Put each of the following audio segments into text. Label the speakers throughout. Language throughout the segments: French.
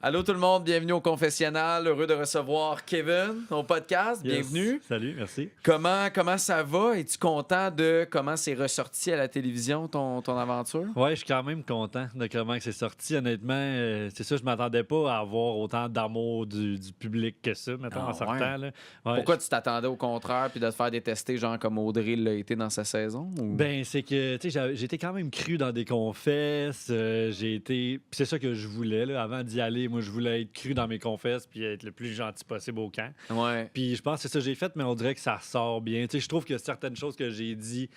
Speaker 1: Allô tout le monde, bienvenue au confessionnal. Heureux de recevoir Kevin au podcast.
Speaker 2: Yes.
Speaker 1: Bienvenue.
Speaker 2: Salut, merci.
Speaker 1: Comment ça va? Es-tu content de comment c'est ressorti à la télévision ton aventure?
Speaker 2: Ouais, je suis quand même content de comment que c'est sorti. Honnêtement, c'est ça, je m'attendais pas à avoir autant d'amour du public que ça, mettons,
Speaker 1: Ah,
Speaker 2: en sortant. Là. Ouais,
Speaker 1: Pourquoi tu t'attendais au contraire puis de te faire détester, genre comme Audrey l'a été dans sa saison? Ou...
Speaker 2: Ben, c'est que, tu sais, j'ai été quand même cru dans des confesses. J'ai été. Puis c'est ça que je voulais, là. Avant d'y aller, moi, je voulais être cru dans mes confesses puis être le plus gentil possible au camp.
Speaker 1: Ouais.
Speaker 2: Puis je pense que c'est ça que j'ai fait, mais on dirait que ça ressort bien. Tu sais, je trouve que certaines choses que j'ai dit,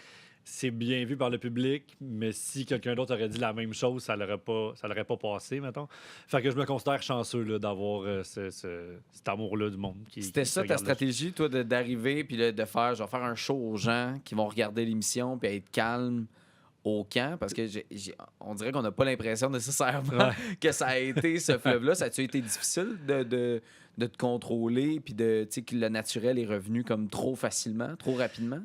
Speaker 2: c'est bien vu par le public, mais si quelqu'un d'autre aurait dit la même chose, ça l'aurait pas passé, mettons. Fait que je me considère chanceux là, d'avoir cet amour-là du monde
Speaker 1: C'était
Speaker 2: qui
Speaker 1: ça ta
Speaker 2: regarde le show.
Speaker 1: stratégie, toi, d'arriver puis de faire, je vais faire un show aux gens qui vont regarder l'émission puis être calme au camp? Parce que on dirait qu'on n'a pas l'impression nécessairement
Speaker 2: Ouais.
Speaker 1: que ça a été ce fleuve-là. Ça a-tu été difficile de te contrôler puis tu sais, que le naturel est revenu comme trop facilement, trop rapidement?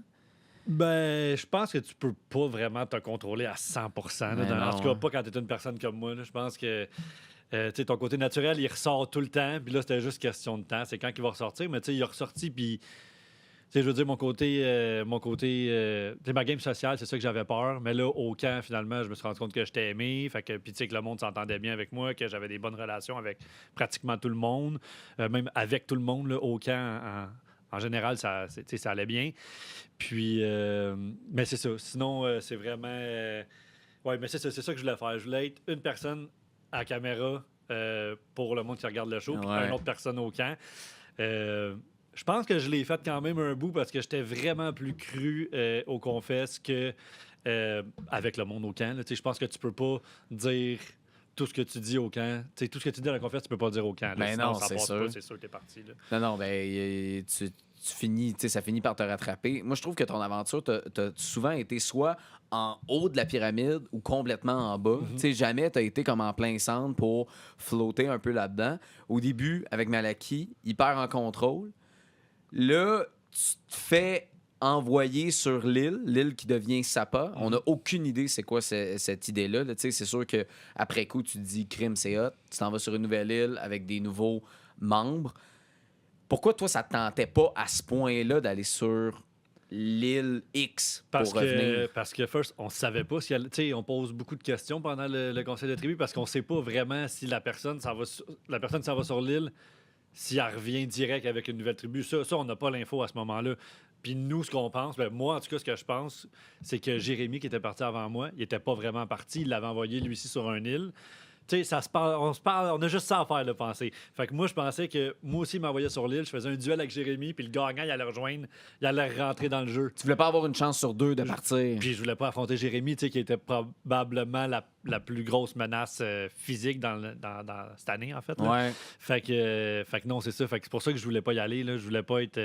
Speaker 2: Ben, je pense que tu peux pas vraiment te contrôler à 100%.
Speaker 1: Mais
Speaker 2: En
Speaker 1: non,
Speaker 2: tout cas,
Speaker 1: hein.
Speaker 2: pas quand tu es une personne comme moi. Là. Je pense que tu sais, ton côté naturel, il ressort tout le temps. Puis là, c'était juste question de temps. C'est quand il va ressortir. Mais tu sais, il est ressorti. Puis, tu sais, je veux dire, tu sais, ma game sociale, c'est ça que j'avais peur. Mais là, au camp, finalement, je me suis rendu compte que j'étais aimé. Fait que, puis, tu sais, que le monde s'entendait bien avec moi, que j'avais des bonnes relations avec pratiquement tout le monde, même avec tout le monde, là, au camp. En général, tu sais, ça allait bien. Puis, mais c'est ça. Sinon, c'est vraiment. Ouais, mais c'est ça que je voulais faire. Je voulais être une personne à la caméra pour le monde qui regarde le show, puis
Speaker 1: Ouais.
Speaker 2: une autre personne au camp. Je pense que je l'ai fait quand même un bout parce que j'étais vraiment plus cru au confesse que avec le monde au camp. Là. Tu sais, je pense que tu peux pas dire tout ce que tu dis au camp. Tu sais, tout ce que tu dis à la confesse, tu peux pas dire au camp. Là.
Speaker 1: Ben
Speaker 2: Sinon,
Speaker 1: non,
Speaker 2: ça
Speaker 1: c'est
Speaker 2: passe
Speaker 1: sûr.
Speaker 2: pas, c'est sûr que t'es parti. Là.
Speaker 1: Non, ben, tu finis, tu sais, ça finit par te rattraper. Moi, je trouve que ton aventure, t'as souvent été soit en haut de la pyramide ou complètement en bas. Tu sais, jamais t'as été comme en plein centre pour flotter un peu là-dedans. Au début, avec Malaki, hyper en contrôle. Là, tu te fais envoyer sur l'île qui devient Sapa. On n'a aucune idée c'est quoi cette idée-là. Là. Tu sais, c'est sûr que après coup, tu te dis crime, c'est hot. Tu t'en vas sur une nouvelle île avec des nouveaux membres. Pourquoi toi, ça te tentait pas à ce point-là d'aller sur l'île X pour revenir?
Speaker 2: Parce que first, on savait pas si elle, tu sais, on pose beaucoup de questions pendant le conseil de tribu parce qu'on sait pas vraiment si la personne s'en va sur l'île, si elle revient direct avec une nouvelle tribu. Ça on n'a pas l'info à ce moment-là. Puis nous, ce qu'on pense, ben moi, en tout cas, ce que je pense, c'est que Jérémy, qui était parti avant moi, il était pas vraiment parti. Il l'avait envoyé, lui aussi, sur une île. Tu sais, on se parle, on a juste ça à faire, de penser. Fait que moi, je pensais que moi aussi, il m'envoyait sur l'île, je faisais un duel avec Jérémy, puis le gagnant, il allait rejoindre, il allait rentrer dans le jeu.
Speaker 1: Tu voulais pas avoir une chance sur deux de partir.
Speaker 2: Puis je voulais pas affronter Jérémy, tu sais, qui était probablement la plus grosse menace physique dans cette année, en fait. Là.
Speaker 1: Ouais.
Speaker 2: Fait que non, c'est ça. Fait que c'est pour ça que je voulais pas y aller. Là. Je voulais pas être.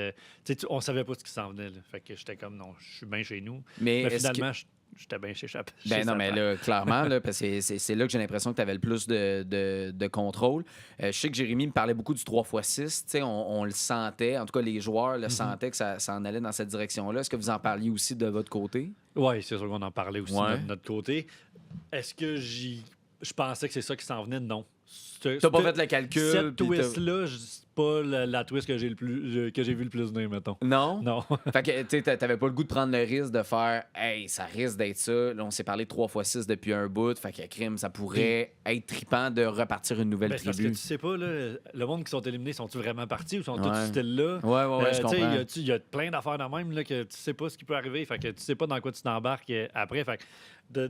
Speaker 2: Tu sais, on savait pas ce qui s'en venait. Là. Fait que j'étais comme non, je suis bien chez nous.
Speaker 1: Mais
Speaker 2: Mais
Speaker 1: est-ce que...
Speaker 2: finalement, j'étais bien chez Chap.
Speaker 1: Ben
Speaker 2: chez
Speaker 1: non, mais
Speaker 2: Satan.
Speaker 1: là, clairement, là, parce que c'est là que j'ai l'impression que tu avais le plus de contrôle. Je sais que Jérémy me parlait beaucoup du 3x6. Tu sais, on le sentait. En tout cas, les joueurs le sentaient que ça en allait dans cette direction-là. Est-ce que vous en parliez aussi de votre côté?
Speaker 2: Oui, c'est sûr qu'on en parlait aussi
Speaker 1: Ouais.
Speaker 2: de notre côté. Est-ce que je pensais que c'est ça qui s'en venait? Non.
Speaker 1: T'as pas fait le calcul.
Speaker 2: Cette
Speaker 1: puis
Speaker 2: twist-là, c'est pas la twist que j'ai que j'ai vu le plus venir, mettons.
Speaker 1: Non?
Speaker 2: Non.
Speaker 1: Fait que, tu sais, t'avais pas le goût de prendre le risque de faire, hey, ça risque d'être ça. Là, on s'est parlé 3x6 depuis un bout. Fait que, crime, ça pourrait être trippant de repartir une nouvelle
Speaker 2: Ben, c'est parce que
Speaker 1: tribu.
Speaker 2: tu sais pas, là, le monde qui sont éliminés, sont-ils vraiment partis ou sont tous
Speaker 1: Ouais.
Speaker 2: still là?
Speaker 1: Ouais, je
Speaker 2: Tu sais,
Speaker 1: comprends.
Speaker 2: il y a plein d'affaires de même là, que tu sais pas ce qui peut arriver. Fait que tu sais pas dans quoi tu t'embarques après. Fait que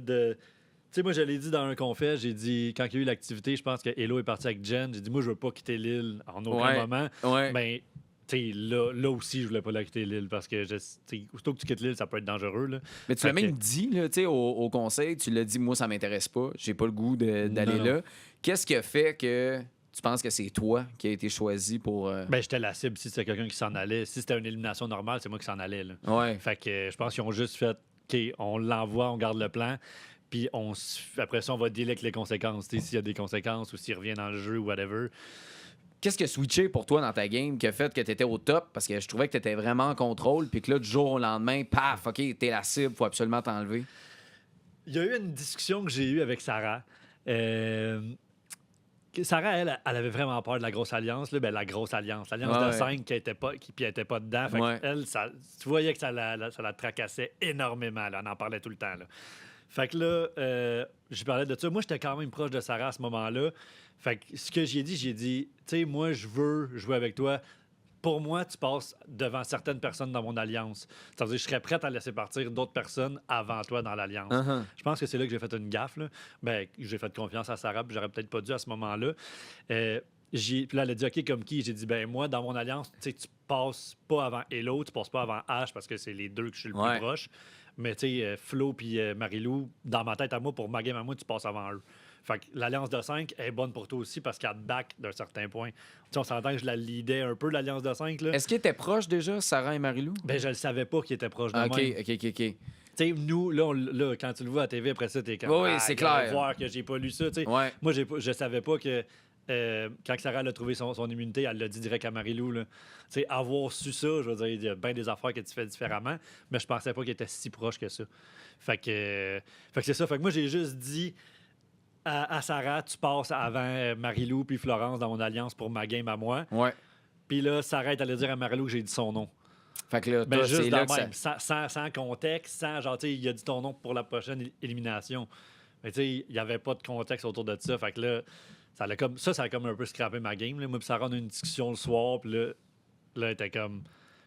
Speaker 2: tu sais, moi, je l'ai dit dans un confet, j'ai dit, quand il y a eu l'activité, je pense que Hello est parti avec Jen. J'ai dit, moi, je veux pas quitter l'île en aucun
Speaker 1: Ouais.
Speaker 2: moment.
Speaker 1: Ouais.
Speaker 2: Ben, tu sais, là aussi, je voulais pas la quitter l'île parce que, tu sais, aussitôt que tu quittes l'île, ça peut être dangereux. Là.
Speaker 1: Mais tu
Speaker 2: Fait
Speaker 1: l'as même
Speaker 2: que-
Speaker 1: dit là, tu sais, au conseil, tu l'as dit, moi, ça m'intéresse pas, j'ai pas le goût d'aller
Speaker 2: Non.
Speaker 1: là. Qu'est-ce qui a fait que tu penses que c'est toi qui a été choisi pour.
Speaker 2: Ben, j'étais la cible si c'était quelqu'un qui s'en allait. Si c'était une élimination normale, c'est moi qui s'en allais. Là.
Speaker 1: Ouais.
Speaker 2: Fait que je pense qu'ils ont juste fait, OK, on l'envoie, on garde le plan, puis après ça, on va dealer avec les conséquences. Tu sais, s'il y a des conséquences ou s'il revient dans le jeu ou whatever.
Speaker 1: Qu'est-ce qui a switché pour toi dans ta game qui a fait que tu étais au top? Parce que je trouvais que tu étais vraiment en contrôle, puis que là, du jour au lendemain, paf, OK, t'es la cible, faut absolument t'enlever.
Speaker 2: Il y a eu une discussion que j'ai eue avec Sarah. Sarah, elle avait vraiment peur de la grosse alliance. Là. Ben, la grosse alliance. L'alliance de 5 qui n'était pas dedans. Fait elle, tu voyais que ça la tracassait énormément. Là. On en parlait tout le temps. Là. Fait que là, j'ai parlé de ça. Moi, j'étais quand même proche de Sarah à ce moment-là. Fait que ce que j'ai dit, tu sais, moi, je veux jouer avec toi. Pour moi, tu passes devant certaines personnes dans mon alliance. C'est-à-dire, je serais prête à laisser partir d'autres personnes avant toi dans l'alliance. Je pense que c'est là que j'ai fait une gaffe. Là. Ben, j'ai fait confiance à Sarah, puis j'aurais peut-être pas dû à ce moment-là. Puis là, elle a dit OK, comme qui? J'ai dit, ben moi, dans mon alliance, tu passes pas avant Hello, tu passes pas avant Ash parce que c'est les deux que je suis le plus proche. Mais tu sais, Flo puis Marie-Lou, dans ma tête à moi, pour ma game à moi, tu passes avant eux. Fait que l'Alliance de 5 est bonne pour toi aussi parce qu'elle te back d'un certain point. T'sais, on s'entend que je la leadais un peu, l'Alliance de 5. Là.
Speaker 1: Est-ce qu'ils étaient proches déjà, Sarah et Marie-Lou?
Speaker 2: Ben, je le savais pas qu'ils étaient proches de moi.
Speaker 1: OK.
Speaker 2: Tu sais, nous, là, quand tu le vois à TV, après ça, t'es comme...
Speaker 1: Oui, c'est clair.
Speaker 2: Voir que j'ai pas lu ça, tu sais. Moi, je savais pas que... quand Sarah a trouvé son immunité, elle l'a dit direct à Marie-Lou. Là. Avoir su ça, je veux dire, il y a bien des affaires que tu fais différemment, mais je pensais pas qu'il était si proche que ça. Fait que c'est ça. Fait que moi, j'ai juste dit à Sarah, tu passes avant Marie-Lou puis Florence dans mon alliance pour ma game à moi.
Speaker 1: Ouais.
Speaker 2: Puis là, Sarah est allée dire à Marie-Lou que j'ai dit son nom.
Speaker 1: Fait que là,
Speaker 2: ben, juste
Speaker 1: c'est
Speaker 2: dans
Speaker 1: là que
Speaker 2: même, sans contexte, sans genre, tu sais, il a dit ton nom pour la prochaine élimination. Mais tu sais, il n'y avait pas de contexte autour de ça. Fait que là, ça a comme un peu scrappé ma game. Là. Moi, puis Sarah, on a eu une discussion le soir, puis là, j'étais comme,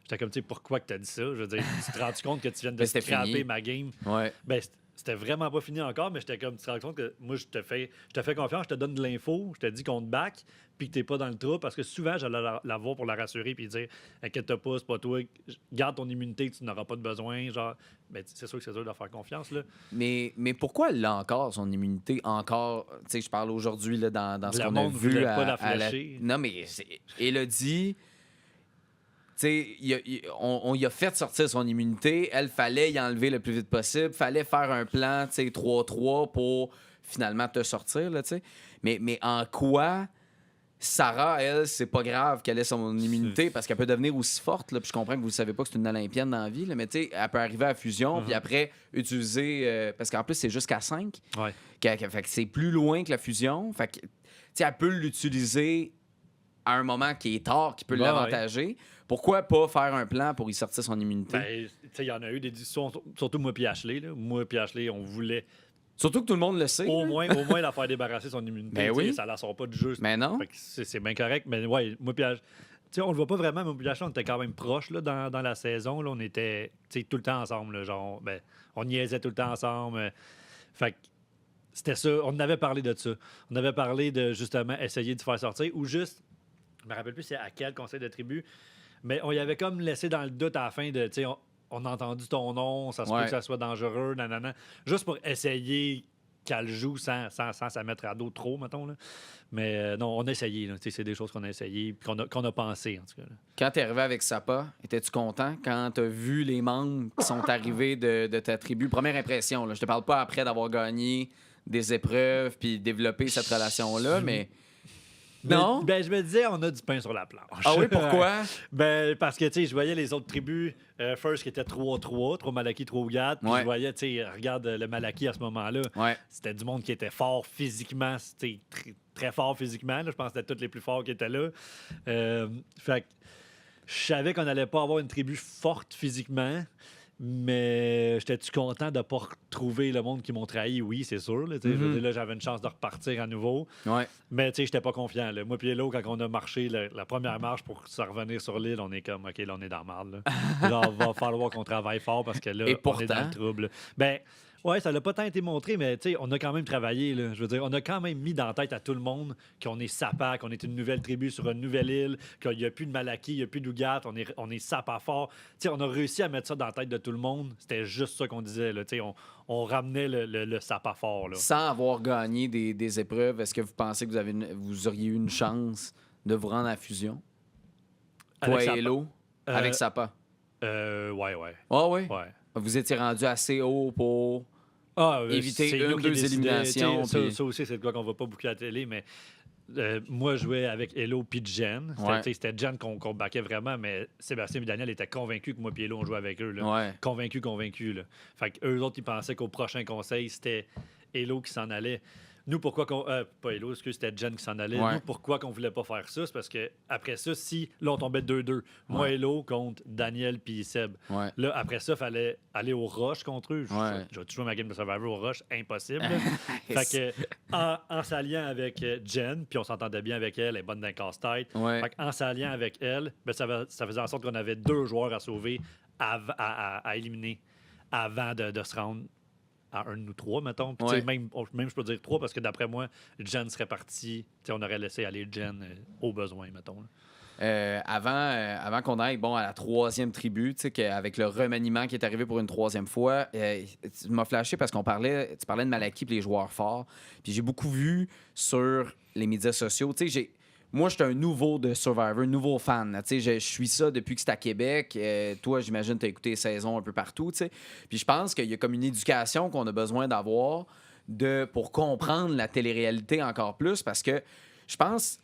Speaker 2: tu sais, pourquoi que tu as dit ça? Je veux dire, tu te rends compte que tu viens de scraper ma game?
Speaker 1: Ouais.
Speaker 2: Ben, c'était vraiment pas fini encore, mais j'étais comme, tu te rends compte que moi, je te fais confiance, je te donne de l'info, je te dis qu'on te back, puis que t'es pas dans le trou, parce que souvent, j'allais la voir pour la rassurer, puis dire, inquiète-toi pas, c'est pas toi, garde ton immunité, tu n'auras pas de besoin, genre, ben, c'est sûr que c'est dur de faire confiance, là.
Speaker 1: Mais pourquoi elle a encore son immunité? Encore, tu sais, je parle aujourd'hui là, dans ce qu'on a vu.
Speaker 2: Voulait pas la flasher.
Speaker 1: Non, mais Élodie... on y a fait sortir son immunité. Elle, fallait y enlever le plus vite possible. Fallait faire un plan 3-3 pour finalement te sortir. Là, mais en quoi Sarah, elle, c'est pas grave qu'elle ait son immunité parce qu'elle peut devenir aussi forte. Là, puis je comprends que vous ne savez pas que c'est une Olympienne dans la vie. Là, mais elle peut arriver à la fusion puis après utiliser... parce qu'en plus, c'est jusqu'à 5.
Speaker 2: Ouais.
Speaker 1: Fait que c'est plus loin que la fusion. Fait que, elle peut l'utiliser à un moment qui est tard, qui peut l'avantager. Ouais. Pourquoi pas faire un plan pour y sortir son immunité?
Speaker 2: Ben, il y en a eu des discussions, surtout moi et Ashley. Là. Moi et Ashley, on voulait...
Speaker 1: Surtout que tout le monde le sait.
Speaker 2: Au moins la faire débarrasser son immunité.
Speaker 1: Ben oui.
Speaker 2: Ça la sort pas du jeu.
Speaker 1: Mais non.
Speaker 2: C'est bien correct. Mais ouais, moi et Ashley... on le voit pas vraiment, mais moi et Ashley, on était quand même proches là, dans la saison. Là. On était tout le temps ensemble. Là, genre, ben, on niaisait tout le temps ensemble. Fait que c'était ça. On avait parlé de ça. On avait parlé de, justement, essayer de faire sortir ou juste... Je me rappelle plus c'est à quel conseil de tribu, mais on y avait comme laissé dans le doute à la fin de, tu sais, on a entendu ton nom, ça se peut que ça soit dangereux, nanana, juste pour essayer qu'elle joue sans la mettre à dos trop, mettons. Là. Mais non, on a essayé. Là, c'est des choses qu'on a essayé qu'on a pensé, en tout cas. Là.
Speaker 1: Quand tu es arrivé avec Sapa, étais-tu content quand tu as vu les membres qui sont arrivés de ta tribu? Première impression, là, je te parle pas après d'avoir gagné des épreuves puis développé cette relation-là, mais... Non?
Speaker 2: Ben, je me disais, on a du pain sur la planche.
Speaker 1: Ah oui, pourquoi?
Speaker 2: Ben, parce que, tu sais, je voyais les autres tribus, First qui était 3-3, 3 Malaki, 3 Ougat. Puis je voyais, tu sais, regarde le Malaki à ce moment-là. Ouais. C'était du monde qui était fort physiquement, c'était très fort physiquement. Là. Je pense que c'était tous les plus forts qui étaient là. Fait que je savais qu'on n'allait pas avoir une tribu forte physiquement. Mais j'étais-tu content de ne pas retrouver le monde qui m'ont trahi? Oui, c'est sûr. Là, là, j'avais une chance de repartir à nouveau. Ouais. Mais je n'étais pas confiant. Là. Moi et Hello, quand on a marché la première marche pour se revenir sur l'île, on est comme, OK, là, on est dans la merde. Là, il va falloir qu'on travaille fort parce que là, on est dans le trouble. Ben, ouais, ça n'a pas tant été montré, mais on a quand même travaillé. Là. Je veux dire, on a quand même mis dans la tête à tout le monde qu'on est Sapa, qu'on est une nouvelle tribu sur une nouvelle île, qu'il n'y a plus de Malaki, il n'y a plus d'Ougat, on est Sapa fort. T'sais, on a réussi à mettre ça dans la tête de tout le monde. C'était juste ça qu'on disait. Là. On ramenait le Sapa fort. Là.
Speaker 1: Sans avoir gagné des épreuves, est-ce que vous pensez que vous auriez eu une chance de vous rendre à la fusion? Toi et Hello, avec Sapa?
Speaker 2: Ouais.
Speaker 1: Ah oui? Ouais. Vous étiez rendu assez haut pour... éviter une ou deux éliminations.
Speaker 2: Ça aussi, c'est de quoi qu'on ne va pas beaucoup à la télé, mais moi, je jouais avec Hello puis Jen. C'était Jen qu'on backait vraiment, mais Sébastien et Daniel étaient convaincus que moi et Hello, on jouait avec eux. Là. Ouais. Convaincus. Là. Fait qu'eux autres, ils pensaient qu'au prochain conseil, c'était Hello qui s'en allait. nous, pourquoi qu'on. Pas Hello, excuse, c'était Jen qui s'en allait.
Speaker 1: Ouais.
Speaker 2: Nous, pourquoi qu'on voulait pas faire ça? C'est parce que après ça, si là, on tombait 2-2, moi,
Speaker 1: Ouais.
Speaker 2: Hello contre Daniel puis Seb.
Speaker 1: Ouais.
Speaker 2: Là, après ça, il fallait aller au rush contre eux.
Speaker 1: Ouais.
Speaker 2: Je vais jouer ma game de Survivor au rush, impossible. Fait que, en s'alliant avec Jen, puis on s'entendait bien avec elle, elle est bonne d'un casse-tête.
Speaker 1: Ouais.
Speaker 2: Fait en s'alliant avec elle, ben, ça faisait en sorte qu'on avait 2 joueurs à sauver, à éliminer avant de se rendre à un de nous 3, mettons. Puis,
Speaker 1: Ouais.
Speaker 2: même je peux dire 3 parce que d'après moi, Jen serait parti. On aurait laissé aller Jen au besoin, mettons.
Speaker 1: Avant qu'on aille à la 3e tribu, avec le remaniement qui est arrivé pour une 3e fois, tu m'as flashé parce tu parlais de Malaki et les joueurs forts. Puis j'ai beaucoup vu sur les médias sociaux. Moi, je suis un nouveau de Survivor, un nouveau fan. Je suis ça depuis que c'est à Québec. Toi, j'imagine que tu as écouté les saisons un peu partout. Puis je pense qu'il y a comme une éducation qu'on a besoin d'avoir pour comprendre la télé-réalité encore plus parce que je pense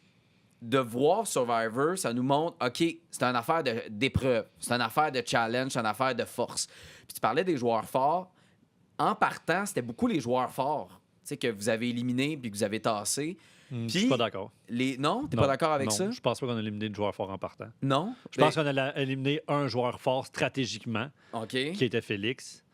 Speaker 1: de voir Survivor, ça nous montre, OK, c'est une affaire d'épreuve, c'est une affaire de challenge, c'est une affaire de force. Puis tu parlais des joueurs forts. En partant, c'était beaucoup les joueurs forts que vous avez éliminés puis que vous avez tassés.
Speaker 2: Je suis pas d'accord.
Speaker 1: Non? T'es pas d'accord avec ça?
Speaker 2: Je pense pas qu'on a éliminé de joueur fort en partant.
Speaker 1: Non?
Speaker 2: Je pense qu'on a éliminé un joueur fort stratégiquement,
Speaker 1: OK.
Speaker 2: qui était Félix.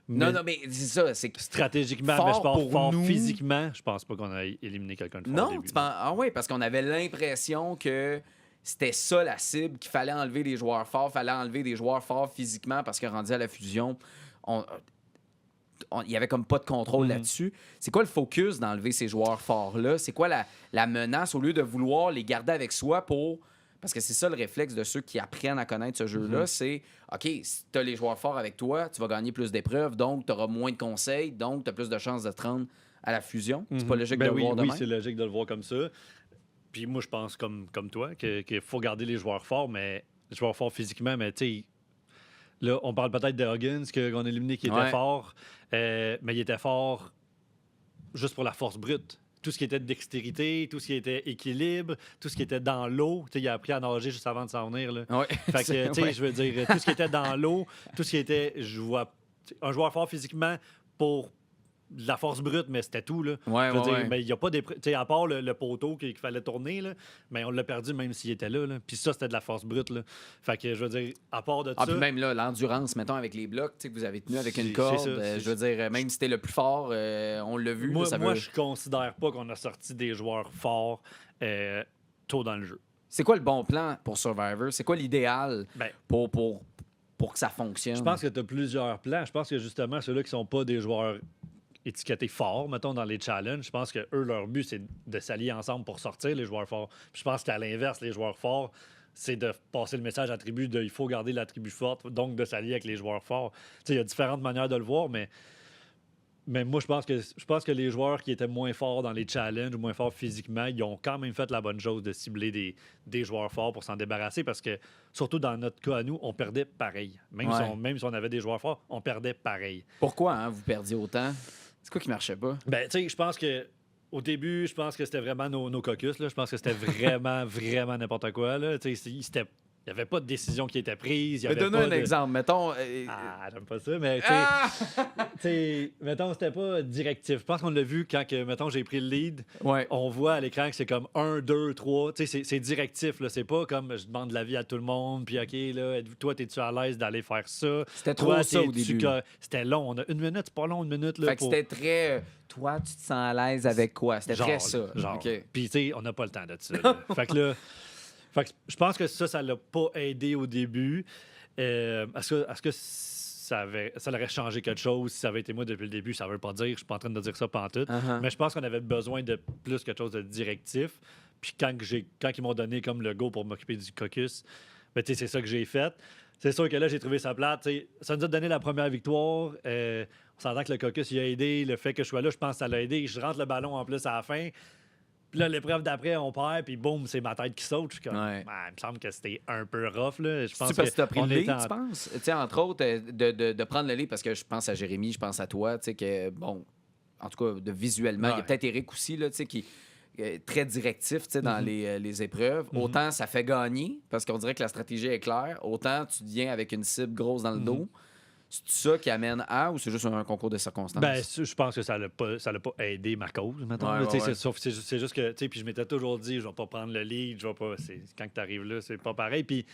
Speaker 1: Non, mais c'est ça. C'est
Speaker 2: stratégiquement,
Speaker 1: fort
Speaker 2: mais je pense
Speaker 1: pour
Speaker 2: fort
Speaker 1: nous.
Speaker 2: Physiquement, je pense pas qu'on a éliminé quelqu'un de fort
Speaker 1: Non?
Speaker 2: au début.
Speaker 1: Ah oui, parce qu'on avait l'impression que c'était ça la cible, qu'il fallait enlever des joueurs forts, fallait enlever des joueurs forts physiquement parce que rendu à la fusion, il y avait comme pas de contrôle là-dessus. C'est quoi le focus d'enlever ces joueurs forts-là? C'est quoi la menace au lieu de vouloir les garder avec soi pour... Parce que c'est ça le réflexe de ceux qui apprennent à connaître ce jeu-là, c'est OK, si tu as les joueurs forts avec toi, tu vas gagner plus d'épreuves, donc tu auras moins de conseils, donc tu as plus de chances de te rendre à la fusion. C'est pas logique de le voir de
Speaker 2: Oui,
Speaker 1: même?
Speaker 2: c'est logique de le voir comme ça. Puis moi, je pense comme toi qu'il faut garder les joueurs forts, mais les joueurs forts physiquement, mais tu sais, là, on parle peut-être de Huggins qu'on a éliminé qui était fort, mais il était fort juste pour la force brute. Tout ce qui était dextérité, tout ce qui était équilibre, tout ce qui était dans l'eau. Il a appris à nager juste avant de s'en venir. Là.
Speaker 1: Ouais.
Speaker 2: Fait que, je veux dire, tout ce qui était dans l'eau, tout ce qui était un joueur fort physiquement pour de la force brute, mais c'était tout. Là.
Speaker 1: Ouais,
Speaker 2: je veux dire,
Speaker 1: ouais.
Speaker 2: mais il n'y a pas des. À part le poteau qu'il fallait tourner, là, mais on l'a perdu même s'il était là. Puis ça, c'était de la force brute. Là. Fait que je veux dire, à part de ça.
Speaker 1: Puis même là, l'endurance, mettons, avec les blocs que vous avez tenu avec une
Speaker 2: C'est
Speaker 1: corde,
Speaker 2: ça,
Speaker 1: je veux dire, même si t'es le plus fort, on l'a vu.
Speaker 2: Moi,
Speaker 1: là,
Speaker 2: je considère pas qu'on a sorti des joueurs forts tôt dans le jeu.
Speaker 1: C'est quoi le bon plan pour Survivor? C'est quoi l'idéal
Speaker 2: Ben,
Speaker 1: pour que ça fonctionne?
Speaker 2: je pense que tu as plusieurs plans. Je pense que justement, ceux-là qui sont pas des joueurs étiquetés forts, mettons, dans les challenges, je pense que eux, leur but, c'est de s'allier ensemble pour sortir les joueurs forts. Puis je pense qu'à l'inverse, les joueurs forts, c'est de passer le message à la tribu de il faut garder la tribu forte, donc de s'allier avec les joueurs forts. Tu sais, il y a différentes manières de le voir, mais moi, je pense que les joueurs qui étaient moins forts dans les challenges, moins forts physiquement, ils ont quand même fait la bonne chose de cibler des joueurs forts pour s'en débarrasser parce que, surtout dans notre cas à nous, on perdait pareil. Même si on avait des joueurs forts, on perdait pareil.
Speaker 1: Pourquoi vous perdiez autant? C'est quoi qui marchait pas?
Speaker 2: Ben, tu sais, je pense que au début, je pense que c'était vraiment nos caucus. Là. Je pense que c'était vraiment, vraiment n'importe quoi. Là. Tu sais, il n'y avait pas de décision qui était prise.
Speaker 1: Donne-nous un exemple. Mettons.
Speaker 2: Ah, j'aime pas ça, mais mettons, c'était pas directif. Je pense qu'on l'a vu quand mettons, j'ai pris le lead.
Speaker 1: Ouais.
Speaker 2: On voit à l'écran que c'est comme 1, 2, 3. C'est directif. Là. C'est pas comme je demande l'avis à tout le monde. Puis, OK, là, toi, es-tu à l'aise d'aller faire ça?
Speaker 1: C'était trop ça au début.
Speaker 2: C'était long. On a 1 minute, c'est pas long, 1 minute. Là,
Speaker 1: fait que c'était très. Toi, tu te sens à l'aise avec quoi? C'était très ça.
Speaker 2: Genre.
Speaker 1: Okay.
Speaker 2: Puis, tu sais, on n'a pas le temps de ça. Là. Fait que là. Je pense que ça l'a pas aidé au début. Est-ce que ça aurait changé quelque chose si ça avait été moi depuis le début? Ça veut pas dire. Je suis pas en train de dire ça pantoute. Mais je pense qu'on avait besoin de plus quelque chose de directif. Puis quand ils m'ont donné comme le go pour m'occuper du caucus, ben, c'est ça que j'ai fait. C'est sûr que là, j'ai trouvé ça plate. T'sais, ça nous a donné la première victoire. On s'entend que le caucus il a aidé. Le fait que je sois là, je pense que ça l'a aidé. Je rentre le ballon en plus à la fin. Puis là, l'épreuve d'après, on perd, puis boum, c'est ma tête qui saute. Je suis comme, il me semble que c'était un peu rough. Là. Je pense
Speaker 1: parce que tu as pris le lead,
Speaker 2: tu
Speaker 1: penses? Tu sais, entre autres, de prendre le lead, parce que je pense à Jérémy, je pense à toi, tu sais, que, bon, en tout cas, visuellement, il y a peut-être Eric aussi, là, tu sais, qui est très directif, tu sais, dans les épreuves. Autant ça fait gagner, parce qu'on dirait que la stratégie est claire, autant tu viens avec une cible grosse dans le dos. C'est ça qui amène à, ou c'est juste un concours de circonstances?
Speaker 2: Ben, je pense que ça l'a pas aidé ma cause, mettons.
Speaker 1: Ouais,
Speaker 2: Là,
Speaker 1: ouais, ouais.
Speaker 2: c'est juste que, tu sais, puis je m'étais toujours dit, je vais pas prendre le lead, je vais pas. Quand tu arrives là, c'est pas pareil. Puis,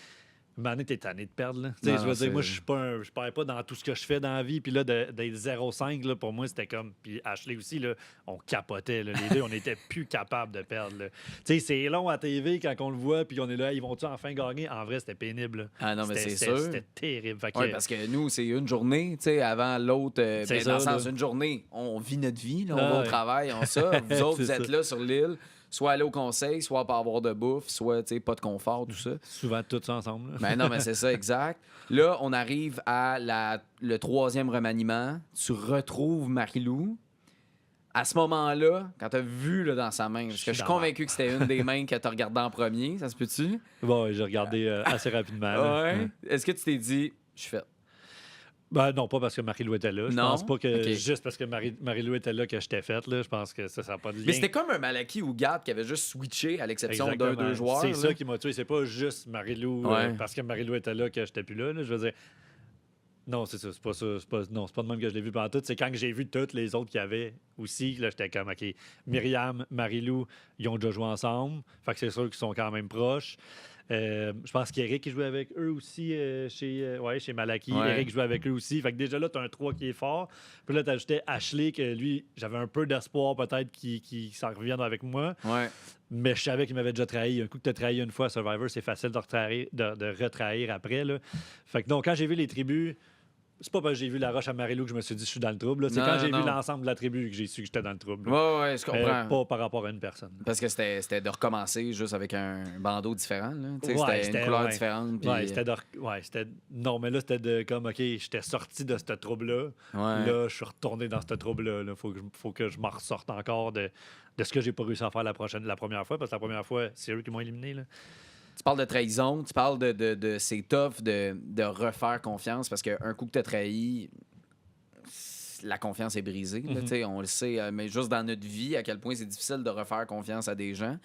Speaker 2: une année, t'es tanné de perdre. Là. Tu sais,
Speaker 1: Non,
Speaker 2: je
Speaker 1: non,
Speaker 2: veux dire, moi,
Speaker 1: c'est-
Speaker 2: je perds pas dans tout ce que je fais dans la vie. Puis là, d'être 0,5, là, pour moi, c'était comme. Puis Ashley aussi, là, on capotait. Là, les deux, on n'était plus capables de perdre. Là. Tu sais, c'est long à TV quand on le voit, puis on est là, ils vont-tu enfin gagner? En vrai, c'était pénible. Là.
Speaker 1: Ah non, mais c'est sûr.
Speaker 2: C'était terrible. Fait que,
Speaker 1: Oui, parce que nous, c'est une journée, tu sais, avant l'autre.
Speaker 2: C'est
Speaker 1: Dans le
Speaker 2: ça,
Speaker 1: sens,
Speaker 2: là.
Speaker 1: une journée, on vit notre vie, là, on
Speaker 2: Ah,
Speaker 1: va au
Speaker 2: ouais.
Speaker 1: travail, on ça. Vous autres,
Speaker 2: C'est
Speaker 1: vous êtes
Speaker 2: ça.
Speaker 1: là sur l'île, soit aller au conseil, soit pas avoir de bouffe, soit, tu sais, pas de confort, tout ça.
Speaker 2: Souvent, tous ensemble. Là.
Speaker 1: Ben non, mais c'est ça, exact. Là, on arrive à le troisième remaniement. Tu retrouves Marie-Lou. À ce moment-là, quand tu as vu là, dans sa main, parce que je suis
Speaker 2: dans
Speaker 1: convaincu que c'était une des mains que tu as regardé en premier, ça se peut-tu?
Speaker 2: Bon, j'ai regardé assez rapidement. Là.
Speaker 1: Ouais. Est-ce que tu t'es dit, je suis fait?
Speaker 2: Ben non, pas parce que Marie-Lou était là. Je
Speaker 1: Non?
Speaker 2: pense pas que
Speaker 1: Ok.
Speaker 2: juste parce que Marie-Lou était là que j'étais faite. Là. Je pense que ça n'a pas de lien.
Speaker 1: Mais c'était comme un Malaki ou Gad qui avait juste switché à l'exception d'un,
Speaker 2: Exactement.
Speaker 1: deux joueurs.
Speaker 2: C'est
Speaker 1: là.
Speaker 2: ça qui m'a tué. C'est pas juste Marie-Lou
Speaker 1: Ouais.
Speaker 2: parce que Marie-Lou était là que j'étais plus là. Je veux dire, non, c'est ça. C'est pas ça. Non, c'est pas de même que je l'ai vu pendant tout. C'est quand j'ai vu toutes les autres qu'il y avait aussi. Là, j'étais comme, OK, Myriam, Marie-Lou, ils ont déjà joué ensemble. Fait que c'est sûr qu'ils sont quand même proches. Je pense qu'Éric jouait avec eux aussi chez Malaki.
Speaker 1: Ouais.
Speaker 2: Éric jouait avec eux aussi. Fait que déjà là, tu as un 3 qui est fort. Puis là, tu ajoutais Ashley, que lui, j'avais un peu d'espoir peut-être qu'il s'en revienne avec moi.
Speaker 1: Ouais.
Speaker 2: Mais je savais qu'il m'avait déjà trahi. Un coup que tu as trahi une fois à Survivor, c'est facile de retrahir après. Là. Fait que donc, quand j'ai vu les tribus, c'est pas parce que j'ai vu la roche à Marilou que je me suis dit je suis dans le trouble. là. C'est
Speaker 1: Non,
Speaker 2: quand j'ai
Speaker 1: non.
Speaker 2: vu l'ensemble de la tribu que j'ai su que j'étais dans le trouble. là.
Speaker 1: Ouais, je comprends.
Speaker 2: Pas par rapport à une personne.
Speaker 1: Parce que c'était de recommencer juste avec un bandeau différent. Là. Tu sais,
Speaker 2: Ouais,
Speaker 1: c'était une couleur
Speaker 2: ouais.
Speaker 1: différente. Puis...
Speaker 2: Ouais, c'était. Non, mais là, c'était de comme, OK, j'étais sorti de ce trouble-là.
Speaker 1: Ouais.
Speaker 2: Là, je suis retourné dans ce trouble-là. Là. Faut que je m'en ressorte encore de ce que j'ai pas réussi à faire la première fois. Parce que la première fois, c'est eux qui m'ont éliminé. Là.
Speaker 1: Tu parles de trahison, tu parles de c'est tough de refaire confiance parce qu'un coup que tu as trahi, la confiance est brisée. Là,
Speaker 2: Mhm.
Speaker 1: tu sais, on le sait, mais juste dans notre vie, à quel point c'est difficile de refaire confiance à des gens.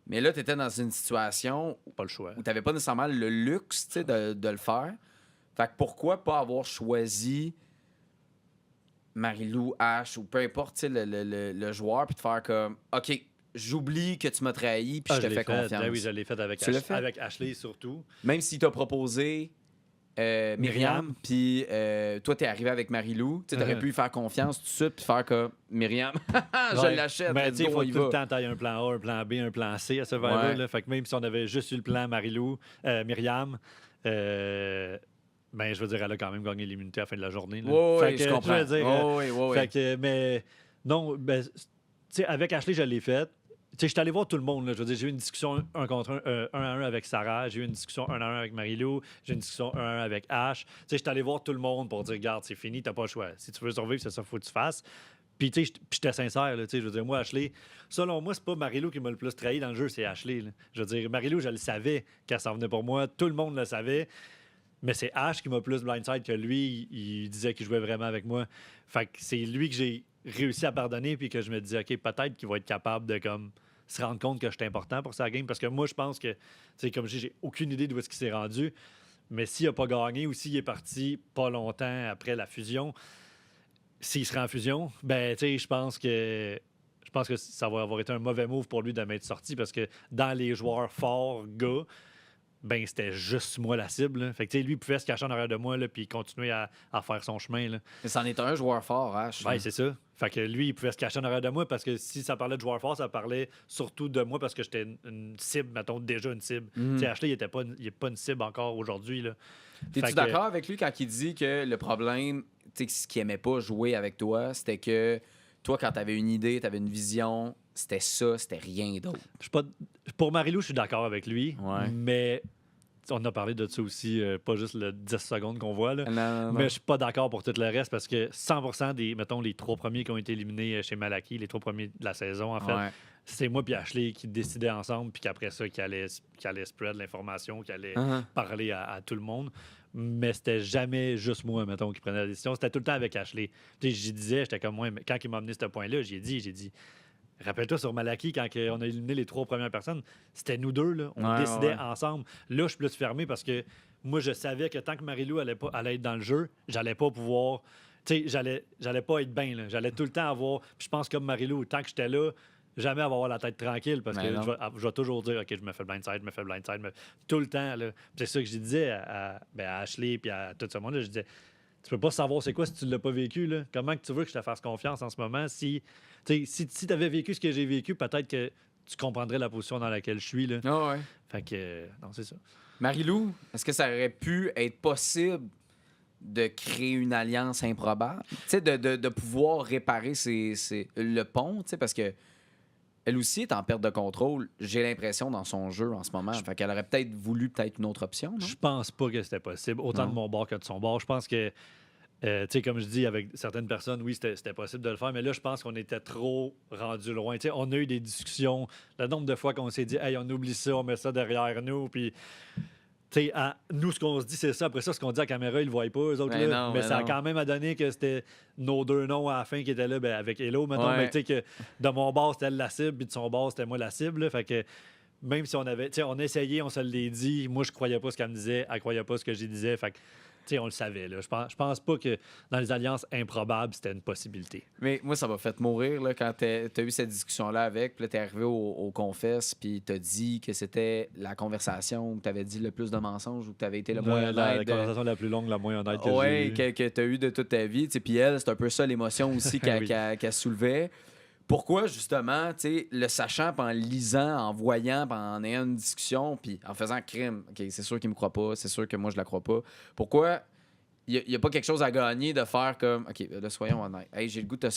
Speaker 1: Mais là, tu étais dans une situation
Speaker 2: Pas le choix.
Speaker 1: où tu n'avais pas nécessairement le luxe tu sais, de le faire. Fait que pourquoi pas avoir choisi Marie-Lou, Ash ou peu importe tu sais, le joueur, puis de faire comme OK, j'oublie que tu m'as trahi, puis je te fais confiance.
Speaker 2: Ben oui, je l'ai fait avec,
Speaker 1: Tu l'as fait?
Speaker 2: avec Ashley surtout.
Speaker 1: Même s'il t'a proposé Myriam,
Speaker 2: Myriam.
Speaker 1: puis toi, t'es arrivé avec Marie-Lou, tu aurais
Speaker 2: Uh-huh.
Speaker 1: pu lui faire confiance tout de suite, puis faire comme Myriam, je
Speaker 2: Ouais.
Speaker 1: l'achète,
Speaker 2: Mais
Speaker 1: let's
Speaker 2: tu sais, il
Speaker 1: go,
Speaker 2: faut
Speaker 1: on y
Speaker 2: tout le
Speaker 1: va.
Speaker 2: temps tailler un plan A, un plan B, un plan C à Survivor.
Speaker 1: Ouais.
Speaker 2: Là. Fait que même si on avait juste eu le plan Marie-Lou, Myriam, ben, je veux dire, elle a quand même gagné l'immunité à la fin de la journée. Là.
Speaker 1: Ouais,
Speaker 2: Fait
Speaker 1: ouais,
Speaker 2: que,
Speaker 1: je comprends.
Speaker 2: veux dire,
Speaker 1: Ouais, ouais.
Speaker 2: fait que, mais non, ben, tu sais, avec Ashley, je l'ai fait. Tu sais, je suis allé voir tout le monde. Là. Je veux dire, j'ai eu une discussion un contre un à un avec Sarah. J'ai eu une discussion un à un avec Marie-Lou. J'ai eu une discussion un à un avec Ash. Tu sais, je suis allé voir tout le monde pour dire, regarde, c'est fini, t'as pas le choix. Si tu veux survivre, c'est ça qu'il faut que tu fasses. Puis, tu sais, j'étais sincère. Là, tu sais, je veux dire, moi, Ashley, selon moi, c'est pas Marie-Lou qui m'a le plus trahi dans le jeu, c'est Ashley. Là. Je veux dire, Marie-Lou, je le savais qu'elle s'en venait pour moi. Tout le monde le savait. Mais c'est Ash qui m'a plus blindside que lui. Il disait qu'il jouait vraiment avec moi. Fait que c'est lui que j'ai réussi à pardonner puis que je me disais, OK, peut-être qu'il va être capable de comme se rendre compte que je suis important pour sa game. Parce que moi, je pense que, tu sais, comme je dis, j'ai aucune idée d'où est-ce qu'il s'est rendu. Mais s'il n'a pas gagné ou s'il est parti pas longtemps après la fusion, s'il serait en fusion, ben, tu sais, je pense que ça va avoir été un mauvais move pour lui de m'être sorti parce que dans les joueurs forts, gars, ben c'était juste moi la cible. Là. Fait que, tu sais, lui, il pouvait se cacher en arrière de moi là, puis continuer à faire son chemin. Là.
Speaker 1: Mais c'en est un joueur fort, Ash.
Speaker 2: Ben, c'est ça. Fait que lui, il pouvait se cacher en arrière de moi parce que si ça parlait de joueur fort, ça parlait surtout de moi parce que j'étais une cible, mettons, déjà une cible.
Speaker 1: Mhm.
Speaker 2: Tu sais, Ashley, il n'est pas une cible encore aujourd'hui. Là. Fait
Speaker 1: T'es-tu
Speaker 2: que-
Speaker 1: d'accord avec lui quand il dit que le problème, tu sais, ce qu'il aimait pas jouer avec toi, c'était que toi, quand t'avais une idée, t'avais une vision, c'était ça, c'était rien d'autre.
Speaker 2: Je suis pas... Pour Marie-Lou, je suis d'accord avec lui,
Speaker 1: Ouais.
Speaker 2: mais on a parlé de ça aussi, pas juste le 10 secondes qu'on voit. Là.
Speaker 1: Non.
Speaker 2: Mais je suis pas d'accord pour tout le reste parce que 100% des, mettons, les 3 premiers qui ont été éliminés chez Malaki, les 3 premiers de la saison, en fait,
Speaker 1: Ouais.
Speaker 2: c'est moi et Ashley qui décidaient ensemble, puis qu'après ça, qui allait spread l'information, qui allait
Speaker 1: Uh-huh.
Speaker 2: parler à tout le monde. Mais c'était jamais juste moi, mettons, qui prenait la décision. C'était tout le temps avec Ashley. Tu sais, j'y disais, j'étais comme moi, mais quand il m'a amené ce point-là, j'ai dit, Rappelle-toi sur Malaki, quand on a éliminé les 3 premières personnes, c'était nous deux, là. On décidait ensemble. Là, je suis plus fermé parce que moi, je savais que tant que Marie-Lou allait être dans le jeu, j'allais pas pouvoir. Tu sais, j'allais pas être bien, là. J'allais tout le temps avoir. Puis je pense comme Marie-Lou, tant que j'étais là, jamais avoir la tête tranquille parce que je vais toujours dire, OK, je me fais le blindside, tout le temps, là. Puis c'est ça que je disais à Ashley et à tout ce monde-là. Je disais, tu peux pas savoir c'est quoi si tu l'as pas vécu, là. Comment que tu veux que je te fasse confiance en ce moment si tu avais vécu ce que j'ai vécu, peut-être que tu comprendrais la position dans laquelle je suis, là. Fait que, non, c'est ça.
Speaker 1: Marie-Lou, est-ce que ça aurait pu être possible de créer une alliance improbable? Tu sais, de pouvoir réparer le pont, tu sais, parce que elle aussi est en perte de contrôle, j'ai l'impression, dans son jeu en ce moment. Fait qu'elle aurait peut-être voulu une autre option, non?
Speaker 2: Je pense pas que c'était possible, autant de mon bord que de son bord. Je pense que, tu sais, comme je dis, avec certaines personnes, oui, c'était possible de le faire, mais là, je pense qu'on était trop rendu loin. Tu sais, on a eu des discussions, le nombre de fois qu'on s'est dit, hey, on oublie ça, on met ça derrière nous, puis... Tu sais, nous, ce qu'on se dit, c'est ça. Après ça, ce qu'on dit à la caméra, ils le voient pas, eux autres. Là. Mais ça a quand même à donner que c'était nos 2 noms à la fin qui étaient là avec Hello. Mettons, mais tu sais que de mon bord, c'était elle la cible, puis de son bord, c'était moi la cible. Là. Fait que même si on avait... Tu sais, on essayait, on se l'est dit. Moi, je croyais pas ce qu'elle me disait. Elle croyait pas ce que je disais. Fait que... Tu sais, on le savait. Là. Je pense pas que dans les alliances improbables, c'était une possibilité.
Speaker 1: Mais moi, ça m'a fait mourir là, quand t'as eu cette discussion-là avec. Puis là, t'es arrivé au Confesse, puis t'as dit que c'était la conversation où t'avais dit le plus de mensonges, où t'avais été le moins honnête.
Speaker 2: La conversation la plus longue, la moins honnête que j'ai eue.
Speaker 1: Que t'as eu de toute ta vie. Puis elle, c'est un peu ça l'émotion aussi qu'elle soulevait. Pourquoi, justement, le sachant, puis en lisant, en voyant, puis en ayant une discussion, puis en faisant crime, OK, c'est sûr qu'il me croit pas, c'est sûr que moi, je la crois pas. Pourquoi il n'y a pas quelque chose à gagner de faire comme, OK, là, soyons honnêtes. Hey, j'ai le goût de te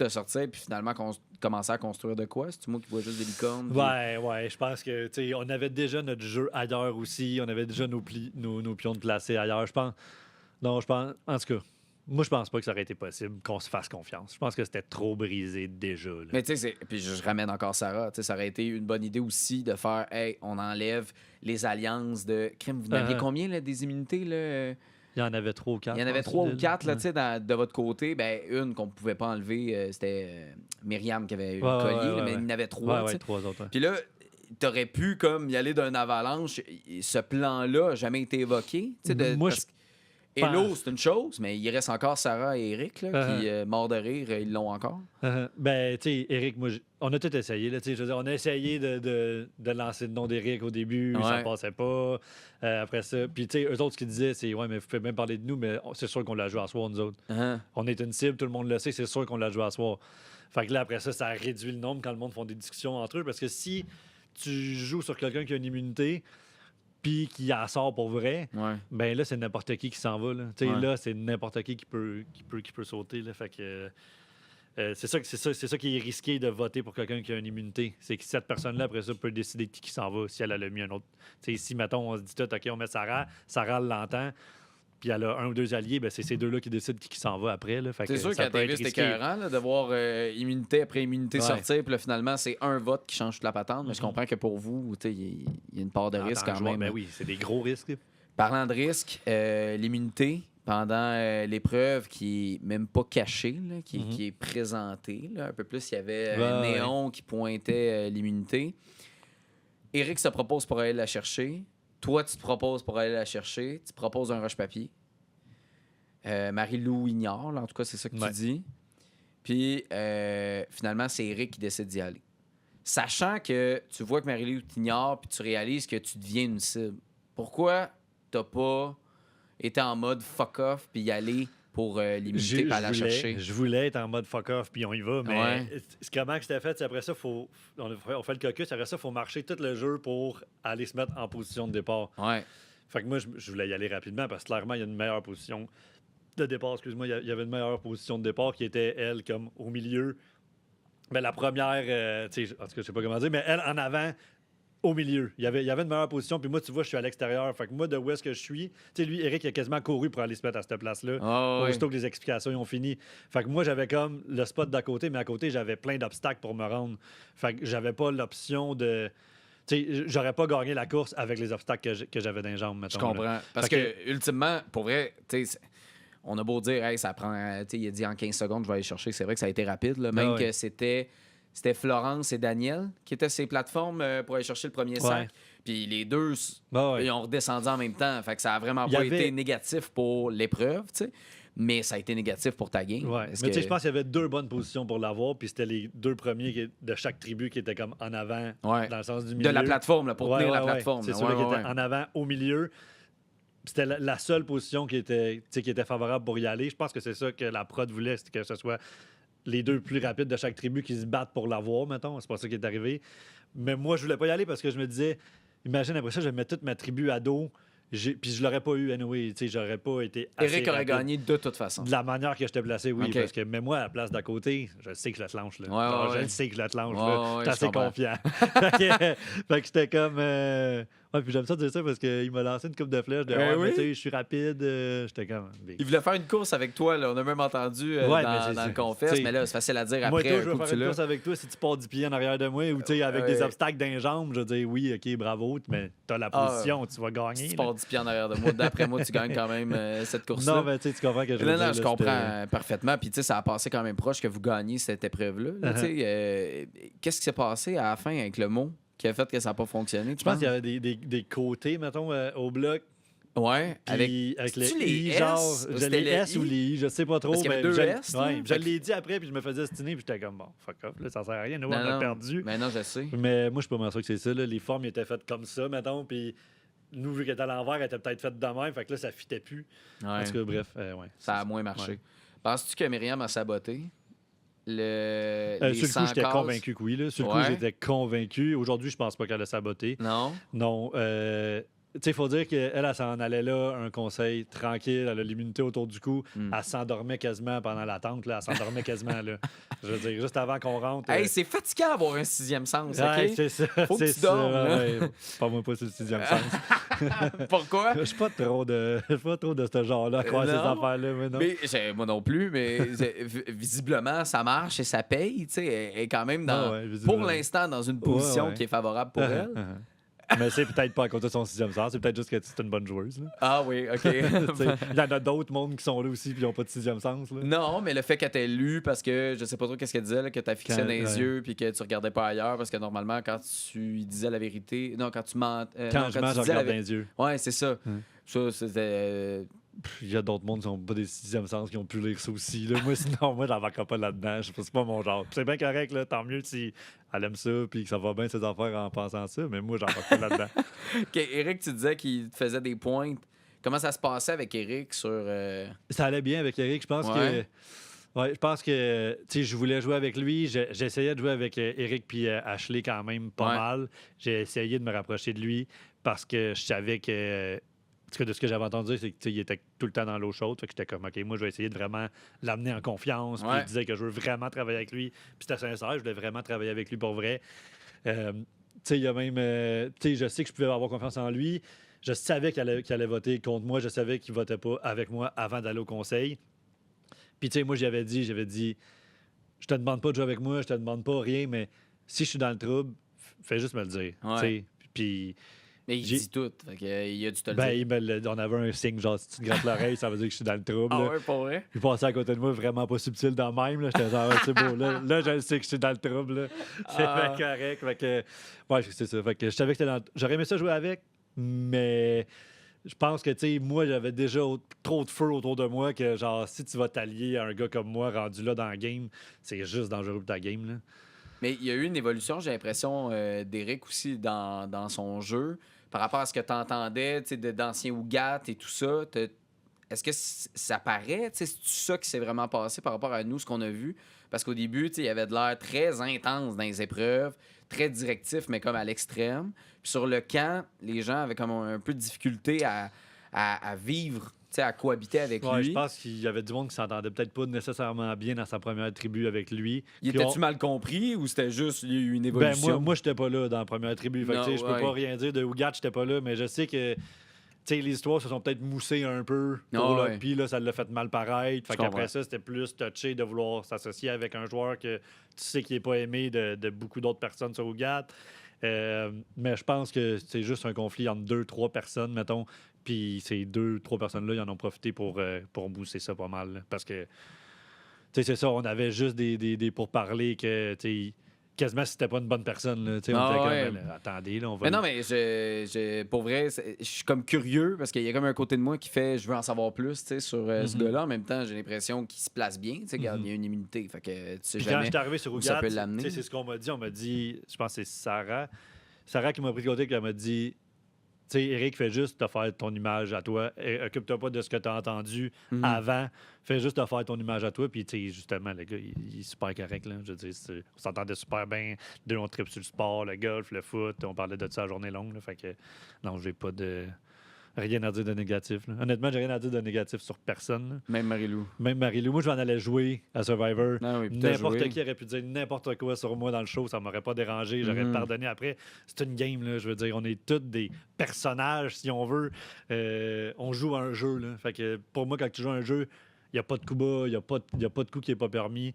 Speaker 1: sortir, puis finalement, commencer à construire de quoi? C'est-tu moi qui vois juste des licornes? Puis...
Speaker 2: Ouais, je pense que, tu sais, on avait déjà notre jeu ailleurs aussi, on avait déjà nos pions de placés ailleurs. Je pense, en tout cas, moi, je pense pas que ça aurait été possible qu'on se fasse confiance. Je pense que c'était trop brisé déjà. Là.
Speaker 1: Mais tu sais, puis je ramène encore Sarah. Ça aurait été une bonne idée aussi de faire, hey, on enlève les alliances de crime. Vous n'aviez combien là, des immunités? Là?
Speaker 2: Il y en avait 3 ou 4.
Speaker 1: Il y en avait 3 ou 4 là, de votre côté. Ben, une qu'on ne pouvait pas enlever, c'était Myriam qui avait eu le collier, mais il y en avait 3.
Speaker 2: Ouais, 3 autres.
Speaker 1: Puis là, tu aurais pu comme y aller d'un avalanche. Ce plan-là n'a jamais été évoqué.
Speaker 2: Moi,
Speaker 1: Hello, c'est une chose, mais il reste encore Sarah et Eric qui, morts de rire, ils l'ont encore.
Speaker 2: Ben, tu sais, Eric, moi, on a tout essayé. Là, je veux dire, on a essayé de lancer le nom d'Eric au début, ça passait pas. Après ça, puis tu sais, eux autres, ce qu'ils disaient, c'est ouais, mais vous pouvez même parler de nous, mais c'est sûr qu'on l'a joué à soir, nous autres. On est une cible, tout le monde le sait, c'est sûr qu'on l'a joué à soir. Fait que là, après ça, ça a réduit le nombre quand le monde font des discussions entre eux, parce que si tu joues sur quelqu'un qui a une immunité, puis qui en sort pour vrai, ben là, c'est n'importe qui s'en va. Là, là c'est n'importe qui peut sauter. Là, fait que c'est ça qui est risqué de voter pour quelqu'un qui a une immunité. C'est que cette personne-là, après ça, peut décider de qui s'en va si elle a le mieux un autre. T'sais, si, mettons, on se dit tout, OK, on met Sarah l'entend, puis elle a 1 ou 2 alliés, ben c'est ces 2-là qui décident qui s'en va après. Là, fait
Speaker 1: c'est sûr qu'à TV, c'était écœurant de voir immunité après immunité sortir, puis là, finalement, c'est un vote qui change toute la patente. Mais je comprends que pour vous, il y a une part de risque quand même.
Speaker 2: Ben oui, c'est des gros risques.
Speaker 1: Parlant de risque, l'immunité pendant l'épreuve qui est même pas cachée, là, qui est présentée. Là, un peu plus, il y avait Néon qui pointait l'immunité. Éric se propose pour aller la chercher. Toi, tu te proposes pour aller la chercher. Tu proposes un roche-papier. Marie-Lou ignore, là, en tout cas, c'est ça que tu dis. Puis, finalement, c'est Éric qui décide d'y aller. Sachant que tu vois que Marie-Lou t'ignore puis tu réalises que tu deviens une cible. Pourquoi t'as pas été en mode fuck off puis y aller pour l'immunité et la chercher?
Speaker 2: Je voulais être en mode fuck off puis on y va, mais comment que c'était fait? Après ça, on fait le caucus. Après ça, il faut marcher tout le jeu pour aller se mettre en position de départ. Fait que moi, je voulais y aller rapidement parce que clairement, il y a une meilleure position de départ. Excuse-moi, il y avait une meilleure position de départ qui était, elle, comme au milieu. Ben, la première, en tout cas, je sais pas comment dire, mais elle, en avant, au milieu. Il y avait une meilleure position, puis moi, tu vois, je suis à l'extérieur. Fait que moi, de où est-ce que je suis, tu sais, lui, Eric, il a quasiment couru pour aller se mettre à cette place-là. Aussitôt que les explications ils ont fini. Fait que moi, j'avais comme le spot d'à côté, mais à côté, j'avais plein d'obstacles pour me rendre. Fait que j'avais pas l'option de... Tu sais, j'aurais pas gagné la course avec les obstacles que j'avais dans les jambes, mettons.
Speaker 1: Je comprends. Là. Parce que, ultimement, pour vrai, tu sais... On a beau dire, hey, ça prend, il a dit en 15 secondes, je vais aller chercher. C'est vrai que ça a été rapide, là, même que c'était c'était Florence et Daniel qui étaient ces plateformes pour aller chercher le premier sac. Puis les deux, ils ont redescendu en même temps. Fait que ça a vraiment pas été négatif pour l'épreuve, tu sais. Mais ça a été négatif pour ta game.
Speaker 2: Ouais. Mais tu sais, je pense qu'il y avait 2 bonnes positions pour l'avoir, puis c'était les 2 premiers de chaque tribu qui étaient comme en avant, dans le sens du milieu.
Speaker 1: De la plateforme, là, pour tenir la plateforme.
Speaker 2: C'est celui qui était en avant, au milieu. C'était la seule position qui était favorable pour y aller. Je pense que c'est ça que la prod voulait, c'était que ce soit les 2 plus rapides de chaque tribu qui se battent pour l'avoir, mettons. C'est pas ça qui est arrivé. Mais moi, je voulais pas y aller parce que je me disais, imagine, après ça, je vais mettre toute ma tribu à dos. Puis je l'aurais pas eu, anyway. J'aurais pas été assez
Speaker 1: Éric aurait
Speaker 2: rapide.
Speaker 1: gagné de toute façon.
Speaker 2: De la manière que j'étais placé, oui. Parce que, mais moi, à la place d'à côté, je sais que je te lâche. Là. Je sais que je te lâche. J'étais assez confiant. Fait que j'étais comme... Ouais, puis j'aime ça dire ça parce qu'il m'a lancé une coupe de flèches. Mais tu sais, je suis rapide. J'étais comme...
Speaker 1: Il voulait faire une course avec toi. Là. On a même entendu dans le confesse. Mais là, c'est facile à dire après.
Speaker 2: Moi, je veux faire une course avec toi si tu pars 10 pieds en arrière de moi ou avec des obstacles dans les jambes. Je veux dire, oui, OK, bravo, mais t'as la position, tu vas gagner.
Speaker 1: Si tu pars 10 pieds en arrière de moi, d'après moi, tu gagnes quand même cette course-là.
Speaker 2: Non, mais tu comprends que je veux dire.
Speaker 1: Non, je comprends parfaitement. Puis, tu sais, ça a passé quand même proche que vous gagniez cette épreuve-là. Qu'est-ce qui s'est passé à la fin avec le mot qui a fait que ça n'a pas fonctionné?
Speaker 2: Je pense qu'il y avait des côtés, mettons, au bloc.
Speaker 1: Ouais,
Speaker 2: avec les I, genre, les S ou les I, je sais pas trop.
Speaker 1: Parce qu'il y avait 2 S.
Speaker 2: Je l'ai dit après, puis je me faisais stiner, puis j'étais comme, bon, fuck off, là, ça sert à rien, nous, on a perdu.
Speaker 1: Mais non, je sais.
Speaker 2: Mais moi, je suis pas mal sûr que c'est ça, là. Les formes étaient faites comme ça, mettons, puis nous, vu qu'elle était à l'envers, elle était peut-être faite de même, fait que là, ça fitait plus. En tout cas, bref,
Speaker 1: ça a moins marché. Ouais. Penses-tu que Myriam a saboté?
Speaker 2: Sur le coup, j'étais convaincu que oui. Là. Sur le coup, j'étais convaincu. Aujourd'hui, je pense pas qu'elle a saboté.
Speaker 1: Non?
Speaker 2: Non. Tu sais, il faut dire qu'elle s'en allait là, un conseil tranquille, elle a l'immunité autour du cou. Elle s'endormait quasiment pendant l'attente. Elle s'endormait quasiment. Là. Je veux dire, juste avant qu'on rentre.
Speaker 1: Hey, c'est fatigant d'avoir un 6e sens.
Speaker 2: Ouais, c'est ça.
Speaker 1: Faut que tu dormes.
Speaker 2: Parle-moi pas sur le 6e sens.
Speaker 1: Pourquoi?
Speaker 2: Je suis pas trop de ce genre-là à croire ces affaires-là. Mais non.
Speaker 1: Mais, moi non plus, mais visiblement, ça marche et ça paye. Elle est quand même, pour l'instant, dans une position qui est favorable pour elle.
Speaker 2: Mais c'est peut-être pas à cause de son 6e sens, c'est peut-être juste que c'est une bonne joueuse. Là.
Speaker 1: Ah oui, OK.
Speaker 2: Il y en a d'autres mondes qui sont là aussi et qui n'ont pas de 6e sens. Là.
Speaker 1: Non, mais le fait qu'elle t'ait lu parce que je sais pas trop qu'est-ce qu'elle disait, là, que tu as fixé dans les yeux puis que tu regardais pas ailleurs parce que normalement, quand tu disais la vérité. Non, quand tu mens.
Speaker 2: Quand je regarde dans les yeux.
Speaker 1: Ouais, c'est ça. Ça, c'était.
Speaker 2: Il y a d'autres mondes qui n'ont pas des 6e sens qui ont pu lire ça aussi. Là. Moi, sinon, moi, j'embarquerai pas là-dedans. C'est pas mon genre. C'est bien correct, là, tant mieux si elle aime ça et que ça va bien ses affaires en pensant ça, mais moi, j'embarque pas là-dedans.
Speaker 1: OK, Éric, tu disais qu'il te faisait des pointes. Comment ça se passait avec Éric sur.
Speaker 2: Ça allait bien avec Éric. Je pense que. Ouais, je pense que je voulais jouer avec lui. J'essayais de jouer avec Éric puis Ashley quand même pas mal. J'ai essayé de me rapprocher de lui parce que je savais que. De ce que j'avais entendu, c'est qu'il était tout le temps dans l'eau chaude. Fait que j'étais comme, OK, moi, je vais essayer de vraiment l'amener en confiance. Puis il disait que je veux vraiment travailler avec lui. Puis c'était sincère, je voulais vraiment travailler avec lui pour vrai. Il y a même. Je sais que je pouvais avoir confiance en lui. Je savais qu'il allait voter contre moi. Je savais qu'il ne votait pas avec moi avant d'aller au conseil. Puis, moi, j'avais dit, je te demande pas de jouer avec moi, je te demande pas rien, mais si je suis dans le trouble, fais juste me le dire. Puis.
Speaker 1: Mais il dit tout. Il a dû te le dire.
Speaker 2: On avait un signe, genre, si tu te grattes l'oreille, ça veut dire que je suis dans le trouble.
Speaker 1: Ah ouais, pas vrai?
Speaker 2: Il passait à côté de moi, vraiment pas subtil dans le même. Là. J'étais genre, c'est beau. Là, je sais que je suis dans le trouble. Là. C'est pas correct. Fait que, ouais, c'est ça. Fait que je savais que j'aurais aimé ça jouer avec, mais je pense que, moi, j'avais déjà trop de feu autour de moi que, genre, si tu vas t'allier à un gars comme moi rendu là dans la game, c'est juste dangereux pour ta game. Là.
Speaker 1: Mais il y a eu une évolution, j'ai l'impression, d'Éric aussi dans son jeu. Par rapport à ce que tu entendais d'anciens Ougat et tout ça, est-ce que ça paraît? C'est ça qui s'est vraiment passé par rapport à nous, ce qu'on a vu? Parce qu'au début, il y avait de l'air très intense dans les épreuves, très directif, mais comme à l'extrême. Puis sur le camp, les gens avaient comme un peu de difficulté à vivre, à cohabiter avec lui.
Speaker 2: Je pense qu'il y avait du monde qui s'entendait peut-être pas nécessairement bien dans sa première tribu avec lui.
Speaker 1: Était-tu mal compris ou c'était juste il y a eu une évolution?
Speaker 2: Moi j'étais pas là dans la première tribu. Fait que, je peux pas rien dire de Ougat, j'étais pas là, mais je sais que les histoires se sont peut-être moussées un peu. Puis là, ça l'a fait mal paraître. Fait qu'après ça, c'était plus touché de vouloir s'associer avec un joueur que tu sais qui est pas aimé de beaucoup d'autres personnes sur Ougat. Mais je pense que c'est juste un conflit entre 2-3 personnes, mettons. Puis ces 2-3 personnes-là, ils en ont profité pour booster ça pas mal. Là. Parce que, c'est ça, on avait juste des pourparlers que, quasiment si c'était pas une bonne personne. Là, on était comme, attendez, là, on va.
Speaker 1: Mais non, mais pour vrai, je suis comme curieux parce qu'il y a comme un côté de moi qui fait je veux en savoir plus sur ce gars-là. En même temps, j'ai l'impression qu'il se place bien. Il y a une immunité. Fait que tu sais
Speaker 2: Puis
Speaker 1: jamais
Speaker 2: quand je suis arrivé sur
Speaker 1: où ça
Speaker 2: Ougat,
Speaker 1: peut l'amener.
Speaker 2: c'est ce qu'on m'a dit. On m'a dit, je pense que c'est Sarah. Sarah qui m'a pris de côté, qui m'a dit. Tu sais, Eric, fais juste te faire ton image à toi. Occupe-toi pas de ce que tu as entendu avant. Fais juste te faire ton image à toi. Puis, tu sais, justement, le gars, il est super correct. Là. Je veux dire, on s'entendait super bien. On trip sur le sport, le golf, le foot. On parlait de ça la journée longue. Là. Fait que, non, j'ai pas de. Rien à dire de négatif. Là. Honnêtement, j'ai rien à dire de négatif sur personne. Là.
Speaker 1: Même Marie-Lou.
Speaker 2: Même Marie-Lou. Moi, je m'en allais jouer à Survivor.
Speaker 1: Ah oui,
Speaker 2: n'importe qui aurait pu dire n'importe quoi sur moi dans le show. Ça m'aurait pas dérangé. J'aurais pardonné après. C'est une game. Là, je veux dire, on est tous des personnages, si on veut. On joue à un jeu. Là. Fait que pour moi, quand tu joues à un jeu, il n'y a pas de coup bas, il n'y a pas de coup qui n'est pas permis.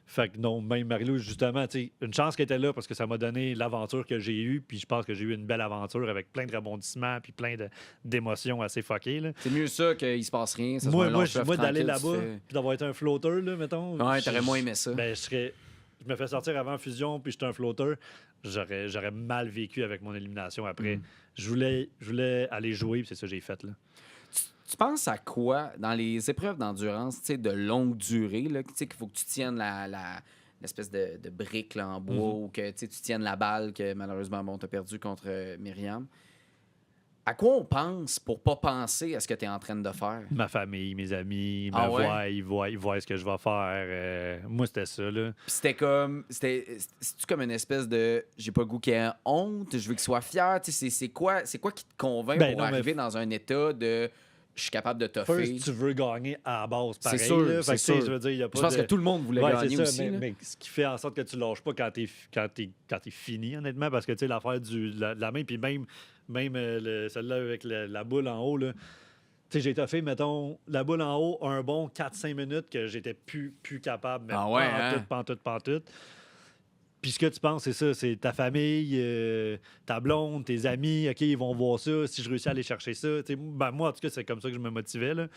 Speaker 2: Fait que non, même Marie-Lou, justement, une chance qu'elle était là parce que ça m'a donné l'aventure que j'ai eue. Puis je pense que j'ai eu une belle aventure avec plein de rebondissements puis plein d'émotions assez fuckées. Là.
Speaker 1: C'est mieux ça qu'il se passe rien. Ça
Speaker 2: Moi d'aller là-bas puis d'avoir été un flotteur, là, mettons.
Speaker 1: Ouais, t'aurais moins aimé ça.
Speaker 2: Ben, je me fais sortir avant Fusion puis j'étais un flotteur. J'aurais mal vécu avec mon élimination après. Je voulais aller jouer puis c'est ça que j'ai fait. Là.
Speaker 1: Tu penses à quoi dans les épreuves d'endurance de longue durée, qu'il faut que tu tiennes l'espèce de brique là, en bois ou que tu tiennes la balle que malheureusement tu as perdu contre Myriam? À quoi on pense pour pas penser à ce que tu es en train de faire?
Speaker 2: Ma famille, mes amis, ils voient ce que je vais faire. Moi, c'était ça. Là.
Speaker 1: Puis c'est-tu comme une espèce de j'ai pas le goût qu'il y ait honte, je veux qu'il soit fier? C'est quoi qui te convainc pour arriver dans un état de je suis capable de toffer?
Speaker 2: First, tu veux gagner à la base, pareil.
Speaker 1: C'est sûr,
Speaker 2: là.
Speaker 1: c'est sûr.
Speaker 2: Je veux dire, y a pas
Speaker 1: je pense que tout le monde voulait gagner
Speaker 2: ça,
Speaker 1: aussi.
Speaker 2: Mais ce qui fait en sorte que tu lâches pas quand t'es fini, honnêtement, parce que tu sais, l'affaire de la main, puis même celle-là avec la boule en haut, là. Tu sais, j'ai toffé, mettons, la boule en haut, un bon 4-5 minutes que j'étais plus capable, mais pantoute. Puis ce que tu penses, c'est ça, c'est ta famille, ta blonde, tes amis, OK, ils vont voir ça, si je réussis à aller chercher ça. Moi, en tout cas, c'est comme ça que je me motivais. Là.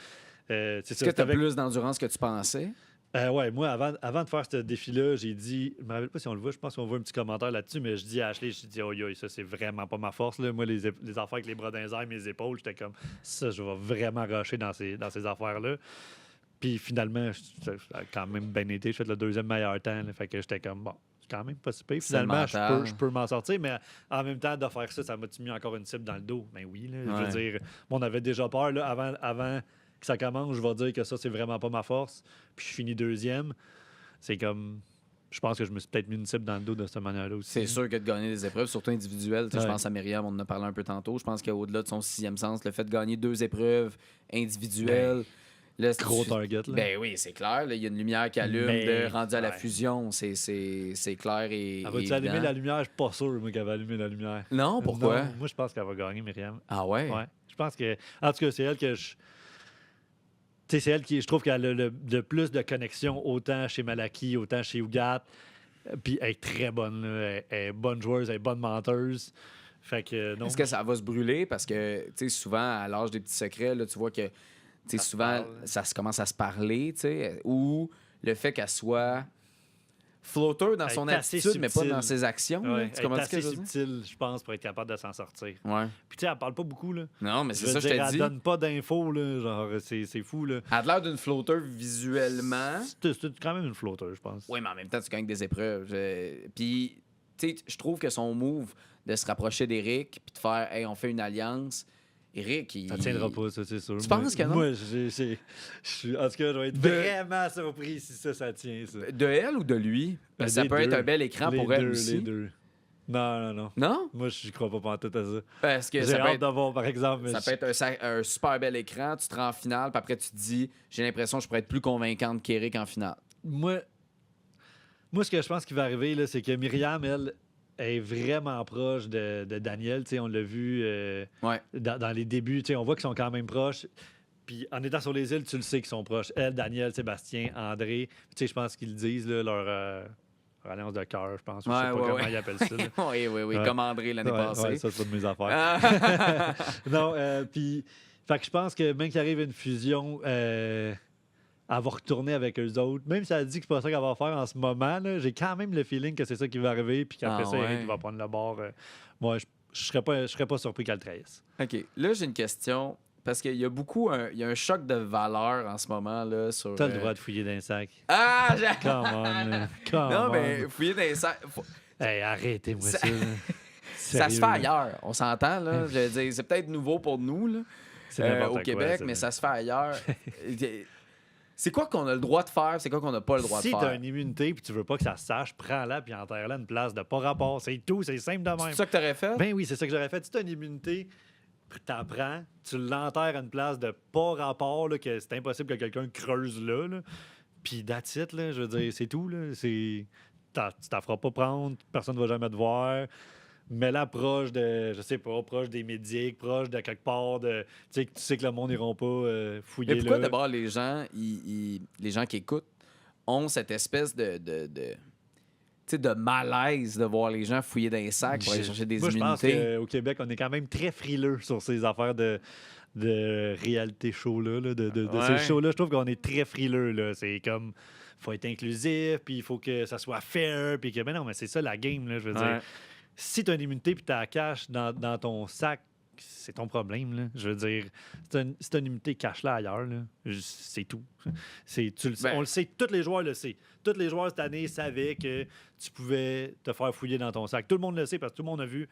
Speaker 1: Est-ce que tu as plus d'endurance que tu pensais?
Speaker 2: Ouais, moi, avant de faire ce défi-là, j'ai dit, je me rappelle pas si on le voit, je pense qu'on voit un petit commentaire là-dessus, mais je dis à Ashley, ça, c'est vraiment pas ma force. Là. Moi, les affaires avec les bras dans les airs, mes épaules, j'étais comme, ça, je vais vraiment rusher dans ces affaires-là. Puis finalement, ça a quand même bien été. Je fais le deuxième meilleur temps. Là, fait que j'étais comme, bon, c'est quand même pas si pire. Finalement, je peux m'en sortir. Mais en même temps, de faire ça m'a mis encore une cible dans le dos. Ben oui, là, je veux dire, on avait déjà peur. Là, avant que ça commence, je vais dire que ça, c'est vraiment pas ma force. Puis je finis deuxième. C'est comme... Je pense que je me suis peut-être mis une cible dans le dos de cette manière-là aussi.
Speaker 1: C'est sûr que de gagner des épreuves, surtout individuelles, je pense à Myriam, on en a parlé un peu tantôt. Je pense qu'au-delà de son 6e sens, le fait de gagner 2 épreuves individuelles... Là,
Speaker 2: gros target. Là.
Speaker 1: Ben oui, c'est clair. Il y a une lumière qui allume rendu à la fusion. C'est clair et
Speaker 2: elle va-tu allumer la lumière? Je suis pas sûr, moi, qu'elle va allumer la lumière.
Speaker 1: Non, pourquoi?
Speaker 2: Non, moi, je pense qu'elle va gagner, Myriam.
Speaker 1: Ah ouais?
Speaker 2: Ouais. Je pense que... En tout cas, c'est elle que je... Tu sais, c'est elle qui, je trouve qu'elle a le plus de connexion, autant chez Malaki, autant chez Ougat. Puis elle est très bonne. Là. Elle est bonne joueuse, elle est bonne menteuse. Fait que non.
Speaker 1: Est-ce que ça va se brûler? Parce que, tu sais, souvent, à l'âge des petits secrets, là, tu vois que souvent, ça commence à se parler, ou le fait qu'elle soit flotteur dans son attitude, mais pas dans ses actions.
Speaker 2: Ouais, elle est assez subtile, je pense, pour être capable de s'en sortir.
Speaker 1: Ouais.
Speaker 2: Puis, tu sais, elle parle pas beaucoup. Là.
Speaker 1: Non, mais c'est ça que je te dis.
Speaker 2: Elle donne pas d'infos, là, genre, c'est fou. Là.
Speaker 1: Elle a l'air d'une flotteur visuellement.
Speaker 2: C'est quand même une flotteur, je pense.
Speaker 1: Oui, mais en même temps, tu gagnes des épreuves. Puis, tu sais, je trouve que son move de se rapprocher d'Éric puis de faire, hey, on fait une alliance. Éric,
Speaker 2: ça tiendra pas, ça, c'est sûr.
Speaker 1: Tu penses que non?
Speaker 2: Moi, en tout cas, je vais être vraiment surpris si ça tient, ça.
Speaker 1: De elle ou de lui? Parce que ça peut être un bel écran pour elle aussi.
Speaker 2: Les deux. Non.
Speaker 1: Non?
Speaker 2: Moi, je crois pas pantoute à ça.
Speaker 1: Parce que
Speaker 2: j'ai hâte d'avoir, par exemple.
Speaker 1: Ça peut être un super bel écran, tu te rends en finale, puis après, tu te dis, j'ai l'impression que je pourrais être plus convaincante qu'Éric en finale.
Speaker 2: Moi, ce que je pense qui va arriver, là, c'est que Myriam, elle est vraiment proche de Daniel. T'sais, on l'a vu dans les débuts. On voit qu'ils sont quand même proches. Puis en étant sur les îles, tu le sais qu'ils sont proches. Elle, Daniel, Sébastien, André. Je pense qu'ils le disent, là, leur alliance de cœur, je pense. Je sais pas comment ils appellent ça.
Speaker 1: Oui, comme André l'année passée.
Speaker 2: Ouais, ça, c'est pas de mes affaires. Non, puis... Fait que je pense que même qu'il arrive une fusion... elle va retourner avec eux autres. Même si elle dit que c'est pas ça qu'elle va faire en ce moment, là, j'ai quand même le feeling que c'est ça qui va arriver, puis qu'après
Speaker 1: Ah
Speaker 2: ça,
Speaker 1: ouais?
Speaker 2: Eric va prendre le bord. Moi, je serais pas surpris qu'elle le trahisse.
Speaker 1: OK. Là, j'ai une question. Parce qu'il y a beaucoup il y a un choc de valeur en ce moment là, sur.
Speaker 2: T'as le droit de fouiller dans un sac.
Speaker 1: Ah,
Speaker 2: Come on, là. Come
Speaker 1: Non,
Speaker 2: on.
Speaker 1: mais fouiller dans les sacs.
Speaker 2: Hey, arrêtez-moi
Speaker 1: Ça-
Speaker 2: ça. là.
Speaker 1: Ça se
Speaker 2: Sérieux,
Speaker 1: fait
Speaker 2: là.
Speaker 1: ailleurs. On s'entend, là. Je veux dire, c'est peut-être nouveau pour nous, là,
Speaker 2: C'est n'importe
Speaker 1: au
Speaker 2: quoi,
Speaker 1: Québec,
Speaker 2: ça.
Speaker 1: mais ça se fait ailleurs. C'est quoi qu'on a le droit de faire? C'est quoi qu'on n'a pas le droit
Speaker 2: Si
Speaker 1: de
Speaker 2: t'as
Speaker 1: faire?
Speaker 2: une immunité puis tu veux pas que ça se sache, prends-la puis enterre-la à une place de pas rapport. C'est tout, c'est simple de
Speaker 1: C'est
Speaker 2: même.
Speaker 1: ça que t'aurais fait?
Speaker 2: Ben oui, c'est ça que j'aurais fait. Si t'as une immunité, t'en prends, tu l'enterres à une place de pas rapport, là, que c'est impossible que quelqu'un creuse là. Puis that's it, là, je veux dire, c'est tout. Là. Tu t'en feras pas prendre, personne ne va jamais te voir. Mais là, proche de, je sais pas, proche des médics, proche de quelque part, tu sais que le monde n'ira pas fouiller
Speaker 1: Mais pourquoi
Speaker 2: là.
Speaker 1: d'abord les gens, les gens qui écoutent ont cette espèce tu sais, de malaise de voir les gens fouiller dans les sacs pour aller chercher des
Speaker 2: Moi, je pense
Speaker 1: immunités?
Speaker 2: qu'au Québec, on est quand même très frileux sur ces affaires de réalité show-là, de
Speaker 1: Ouais.
Speaker 2: ces shows-là. Je trouve qu'on est très frileux. Là. C'est comme, faut être inclusif, puis il faut que ça soit fair, puis que, ben non, mais c'est ça la game, là, je veux
Speaker 1: Ouais.
Speaker 2: dire. Si tu as une immunité puis tu la caches dans ton sac, c'est ton problème. Là. Je veux dire, si tu as une immunité, cache-la ailleurs. Là. C'est tout. On le sait, tous les joueurs le savent. Tous les joueurs cette année savaient que tu pouvais te faire fouiller dans ton sac. Tout le monde le sait parce que tout le monde a vu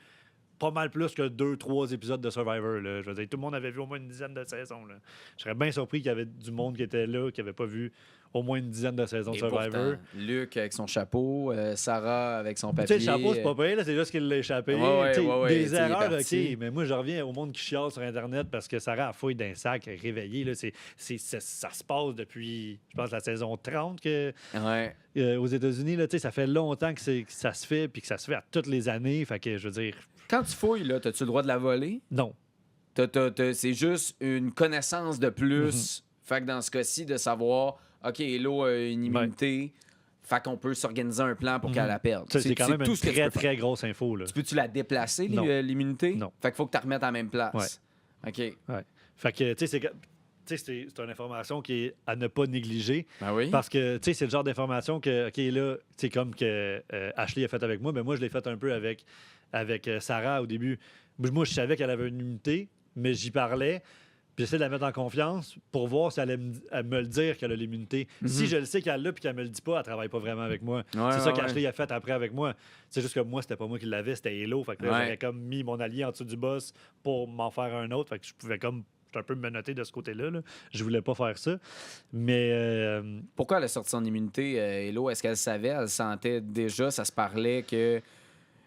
Speaker 2: pas mal plus que 2-3 épisodes de Survivor. Là. Je veux dire, tout le monde avait vu au moins une dizaine de saisons. Là. Je serais bien surpris qu'il y avait du monde qui était là, qui n'avait pas vu au moins une dizaine de saisons de
Speaker 1: Et
Speaker 2: Survivor.
Speaker 1: pourtant, Luc avec son chapeau, Sarah avec son
Speaker 2: Tu
Speaker 1: papier.
Speaker 2: sais, le chapeau, c'est pas pire, là, c'est juste qu'il l'a échappé.
Speaker 1: Ouais,
Speaker 2: Tu sais,
Speaker 1: ouais,
Speaker 2: des
Speaker 1: tu sais, il est
Speaker 2: erreurs,
Speaker 1: parti.
Speaker 2: OK, mais moi, je reviens au monde qui chiale sur Internet parce que Sarah a fouille d'un sac réveillé. Là, ça se passe depuis, je pense, la saison 30
Speaker 1: Ouais.
Speaker 2: aux États-Unis. Là, tu sais, ça fait longtemps que ça se fait puis que ça se fait à toutes les années. Fait que, je veux dire,
Speaker 1: Quand tu fouilles, là, as-tu le droit de la voler?
Speaker 2: non.
Speaker 1: C'est juste une connaissance de plus. Fait que dans ce cas-ci, de savoir, OK, Hello a une immunité, fait qu'on peut s'organiser un plan pour qu'elle la perde.
Speaker 2: Ça, c'est quand même
Speaker 1: tout
Speaker 2: une
Speaker 1: ce que tu
Speaker 2: très,
Speaker 1: peux faire.
Speaker 2: très grosse info. Là.
Speaker 1: Peux-tu la déplacer,
Speaker 2: Non.
Speaker 1: l'immunité?
Speaker 2: Non.
Speaker 1: Fait qu'il faut que tu la remettes à la même place. OK.
Speaker 2: Ouais. Fait que, tu sais, c'est une information qui est à ne pas négliger.
Speaker 1: Ben oui.
Speaker 2: Parce que, tu sais, c'est le genre d'information que, OK, là, c'est comme que Ashley a fait avec moi, mais moi, je l'ai fait un peu avec Sarah au début. Moi, je savais qu'elle avait une immunité, mais j'y parlais. Puis j'essaie de la mettre en confiance pour voir si elle allait me le dire qu'elle a l'immunité. Si je le sais qu'elle l'a puis qu'elle me le dit pas, elle travaille pas vraiment avec moi. C'est ça qu'Ashley a fait après avec moi. C'est juste que moi, c'était pas moi qui l'avais, c'était Hello. Fait que là, j'avais comme mis mon allié en dessous du boss pour m'en faire un autre. Fait que je pouvais comme un peu me noter de ce côté-là. Là. Je voulais pas faire ça. Mais
Speaker 1: Pourquoi elle a sorti son immunité, Hello? Est-ce qu'elle savait? Elle sentait déjà, ça se parlait que...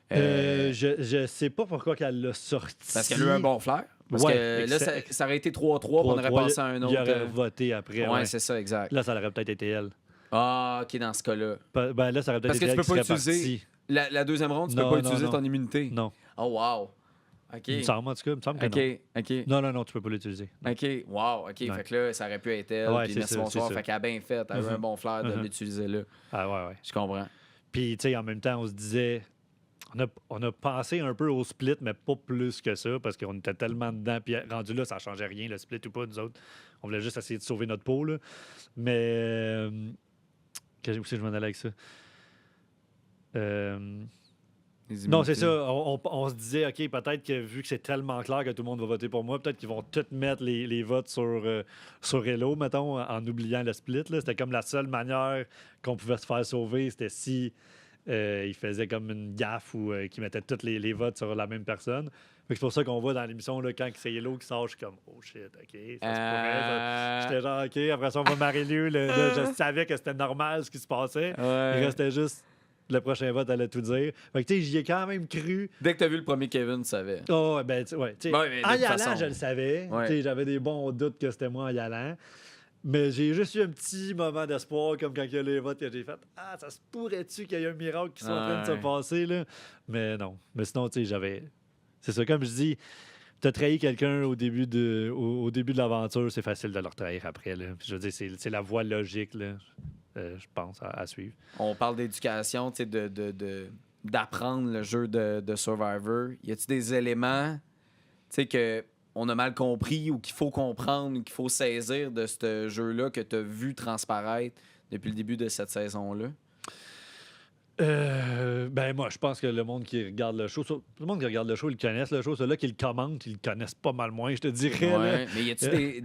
Speaker 2: je sais pas pourquoi qu'elle l'a sorti.
Speaker 1: Parce qu'elle a eu un bon flair. Parce
Speaker 2: Ouais,
Speaker 1: que là, ça aurait été 3-3, puis on aurait passé à un autre.
Speaker 2: Il aurait voté après.
Speaker 1: Ouais, c'est ça, exact.
Speaker 2: Là, ça aurait peut-être été elle.
Speaker 1: Ah, OK, dans ce cas-là.
Speaker 2: Ben là, ça aurait peut-être
Speaker 1: Parce que
Speaker 2: été
Speaker 1: tu
Speaker 2: elle
Speaker 1: peux
Speaker 2: qui
Speaker 1: pas
Speaker 2: serait
Speaker 1: utiliser...
Speaker 2: partie.
Speaker 1: La deuxième ronde, tu
Speaker 2: Non,
Speaker 1: peux pas
Speaker 2: non,
Speaker 1: utiliser
Speaker 2: non.
Speaker 1: ton immunité.
Speaker 2: Non.
Speaker 1: Oh, wow. OK.
Speaker 2: Il me semble, en tout cas, il me semble que
Speaker 1: OK.
Speaker 2: non. Non, tu peux pas l'utiliser. Non.
Speaker 1: OK. Wow. OK.
Speaker 2: Ouais.
Speaker 1: Fait que là, ça aurait pu être elle.
Speaker 2: Ouais,
Speaker 1: Puis
Speaker 2: c'est
Speaker 1: merci,
Speaker 2: ça,
Speaker 1: bonsoir.
Speaker 2: c'est ça.
Speaker 1: Fait qu'elle a bien fait. Elle a eu un bon flair de
Speaker 2: Mhm.
Speaker 1: l'utiliser là.
Speaker 2: Ah ouais.
Speaker 1: Je comprends.
Speaker 2: Puis, tu sais, en même temps, on se disait... On a pensé un peu au split, mais pas plus que ça, parce qu'on était tellement dedans. Puis rendu là, ça changeait rien, le split ou pas, nous autres. On voulait juste essayer de sauver notre peau, là. Mais... Où c'est que je m'en allais avec ça? Non, c'est ça. On se disait, OK, peut-être que vu que c'est tellement clair que tout le monde va voter pour moi, peut-être qu'ils vont tous mettre les votes sur Hello, mettons, en oubliant le split. Là. C'était comme la seule manière qu'on pouvait se faire sauver, c'était si ils faisaient comme une gaffe ou qu'ils mettaient tous les votes sur la même personne. C'est pour ça qu'on voit dans l'émission, là, quand c'est Hello qui sort, je suis comme, oh shit, OK, ça se pourrait. J'étais genre, OK, après ça, on va Marie-Lou. Là, je savais que c'était normal ce qui se passait.
Speaker 1: Ouais.
Speaker 2: Il restait juste... Le prochain vote allait tout dire. Fait que, tu sais, j'y ai quand même cru.
Speaker 1: Dès que tu as vu le premier Kevin, tu savais.
Speaker 2: Oh, ben, ouais. Tu sais,
Speaker 1: Ouais, mais de
Speaker 2: en
Speaker 1: toute
Speaker 2: y allant,
Speaker 1: façon.
Speaker 2: je le savais.
Speaker 1: Ouais.
Speaker 2: Tu sais, j'avais des bons doutes que c'était moi en y allant. Mais j'ai juste eu un petit moment d'espoir, comme quand il y a les votes que j'ai fait. Ah, ça se pourrait-tu qu'il y ait un miracle qui soit en train de se
Speaker 1: Ouais.
Speaker 2: passer, là? Mais non. Mais sinon, tu sais, j'avais. C'est ça, comme je dis, t'as trahi quelqu'un au début de l'aventure, c'est facile de le trahir après, là. Puis je veux dire, c'est la voie logique, là. Je pense, à suivre.
Speaker 1: On parle d'éducation, tu sais, d'apprendre le jeu de Survivor. Y a-t-il des éléments, tu sais, que on a mal compris ou qu'il faut comprendre ou qu'il faut saisir de ce jeu-là que tu as vu transparaître depuis le début de cette saison-là?
Speaker 2: Ben moi, je pense que le monde qui regarde le show, tout le monde qui regarde le show, ils connaissent le show. Ceux-là qui le commentent, ils le connaissent pas mal moins, je te dirais. Là.
Speaker 1: Ouais, mais y a-t-il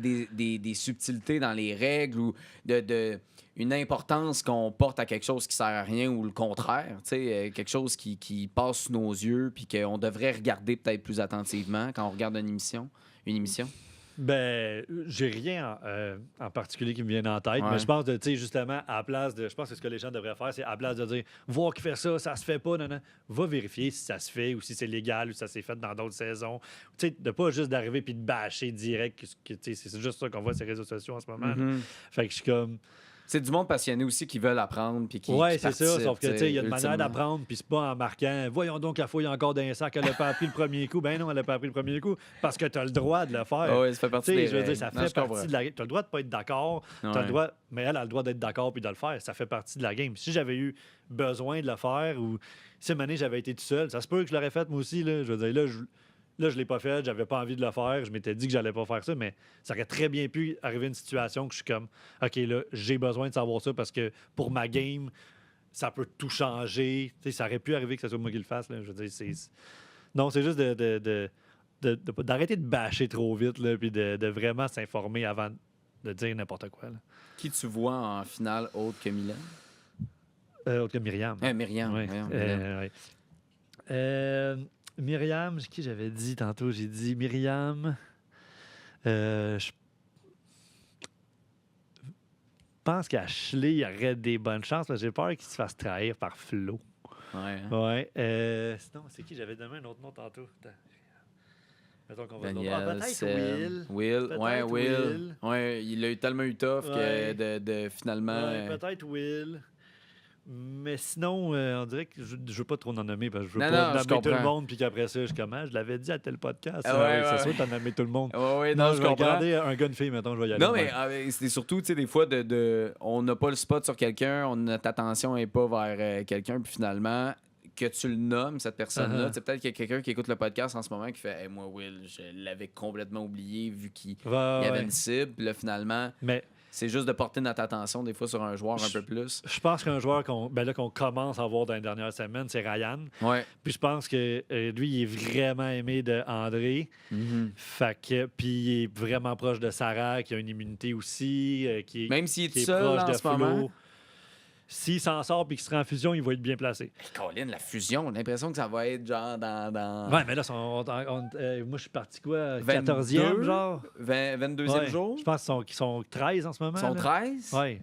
Speaker 1: des subtilités dans les règles ou une importance qu'on porte à quelque chose qui sert à rien ou le contraire? Quelque chose qui passe sous nos yeux puis qu'on devrait regarder peut-être plus attentivement quand on regarde une émission?
Speaker 2: Ben, j'ai rien en particulier qui me vient en tête, mais je pense de, tu sais, justement, à la place de. Je pense que ce que les gens devraient faire, c'est à la place de dire voir qui fait ça, ça se fait pas, non, non. Va vérifier si ça se fait ou si c'est légal ou si ça s'est fait dans d'autres saisons. Tu sais, de pas juste d'arriver puis de bâcher direct, c'est juste ça qu'on voit sur les réseaux sociaux en ce moment. Fait que je suis comme.
Speaker 1: C'est du monde passionné aussi qui veulent apprendre puis qui
Speaker 2: Oui, c'est ça.
Speaker 1: participent,
Speaker 2: Sauf que, tu sais, il y a une manière
Speaker 1: ultimement.
Speaker 2: d'apprendre, puis c'est pas en marquant. Voyons donc, la fouille encore d'un sac, elle n'a pas appris le premier coup. Ben non, elle n'a pas appris le premier coup parce que tu as le droit de le faire.
Speaker 1: Ah oui, ça fait partie
Speaker 2: Tu sais,
Speaker 1: des
Speaker 2: je veux dire,
Speaker 1: règles.
Speaker 2: ça
Speaker 1: Non,
Speaker 2: fait
Speaker 1: je
Speaker 2: partie
Speaker 1: comprends.
Speaker 2: de la. Tu as le droit de pas être d'accord. T'as
Speaker 1: Ouais.
Speaker 2: le droit. Mais elle a le droit d'être d'accord puis de le faire. Ça fait partie de la game. Si j'avais eu besoin de le faire ou si une année j'avais été tout seul, ça se peut que je l'aurais fait moi aussi. Là. Je veux dire, là, je l'ai pas fait, j'avais pas envie de le faire, je m'étais dit que j'allais pas faire ça, mais ça aurait très bien pu arriver une situation que je suis comme, OK, là, j'ai besoin de savoir ça parce que pour ma game, ça peut tout changer. Tu sais, ça aurait pu arriver que ce soit moi qui le fasse. Là. Je veux dire, non, c'est juste d'arrêter de bâcher trop vite, là, puis de vraiment s'informer avant de dire n'importe quoi. Là.
Speaker 1: Qui tu vois en finale autre que Milan?
Speaker 2: Autre que Myriam.
Speaker 1: Myriam.
Speaker 2: Ouais.
Speaker 1: Voyons, Myriam.
Speaker 2: Myriam, qui j'avais dit tantôt? J'ai dit Myriam. Je pense qu'Ashley aurait des bonnes chances. J'ai peur qu'il se fasse trahir par Flo.
Speaker 1: Ouais.
Speaker 2: Ouais. Sinon, c'est qui? J'avais donné un autre nom tantôt. Attends. Mettons qu'on va
Speaker 1: Daniel,
Speaker 2: peut-être
Speaker 1: Sam,
Speaker 2: Will.
Speaker 1: Will.
Speaker 2: Peut-être
Speaker 1: Will. Ouais, il a eu tellement eu tough
Speaker 2: Ouais.
Speaker 1: que de finalement...
Speaker 2: Ouais, peut-être Will. Mais sinon, on dirait que je veux pas trop en nommer parce que je veux
Speaker 1: Non,
Speaker 2: pas
Speaker 1: non, je
Speaker 2: nommer tout le
Speaker 1: comprends.
Speaker 2: monde puis qu'après ça, je suis comme, je l'avais dit à tel podcast.
Speaker 1: Ah ouais,
Speaker 2: c'est
Speaker 1: ouais.
Speaker 2: sûr que t'as nommé tout le monde.
Speaker 1: Ouais, non,
Speaker 2: je
Speaker 1: je
Speaker 2: vais
Speaker 1: comprends.
Speaker 2: regarder un gars, une fille, mettons, je vais y aller.
Speaker 1: Non,
Speaker 2: de
Speaker 1: mais
Speaker 2: même.
Speaker 1: c'est surtout, tu sais, des fois, on n'a pas le spot sur quelqu'un, notre attention n'est pas vers quelqu'un, puis finalement, que tu le nommes, cette personne-là,
Speaker 2: Uh-huh.
Speaker 1: c'est peut-être qu'il y a quelqu'un qui écoute le podcast en ce moment qui fait hey, moi, Will, je l'avais complètement oublié vu qu'il
Speaker 2: Ouais,
Speaker 1: y avait
Speaker 2: ouais.
Speaker 1: une cible, puis là, finalement,
Speaker 2: Mais
Speaker 1: c'est juste de porter notre attention des fois sur un joueur un peu plus.
Speaker 2: je pense qu'un joueur qu'on commence à voir dans les dernières semaines, c'est Ryan.
Speaker 1: Ouais.
Speaker 2: Puis je pense que lui, il est vraiment aimé de André. Fait que, puis il est vraiment proche de Sarah, qui a une immunité aussi, qui est,
Speaker 1: Même s'il est
Speaker 2: qui est
Speaker 1: seul
Speaker 2: proche
Speaker 1: en
Speaker 2: de
Speaker 1: ce
Speaker 2: Flo.
Speaker 1: moment.
Speaker 2: S'il s'en sort puis qu'il sera en fusion, il va être bien placé.
Speaker 1: Hey, Colin, la fusion, j'ai l'impression que ça va être genre dans
Speaker 2: Ouais, mais là, moi, je suis parti quoi?
Speaker 1: 22,
Speaker 2: 14e, genre?
Speaker 1: 22e
Speaker 2: Ouais.
Speaker 1: jour.
Speaker 2: Je pense qu'ils sont 13 en ce moment.
Speaker 1: Ils sont
Speaker 2: là.
Speaker 1: 13?
Speaker 2: Ouais.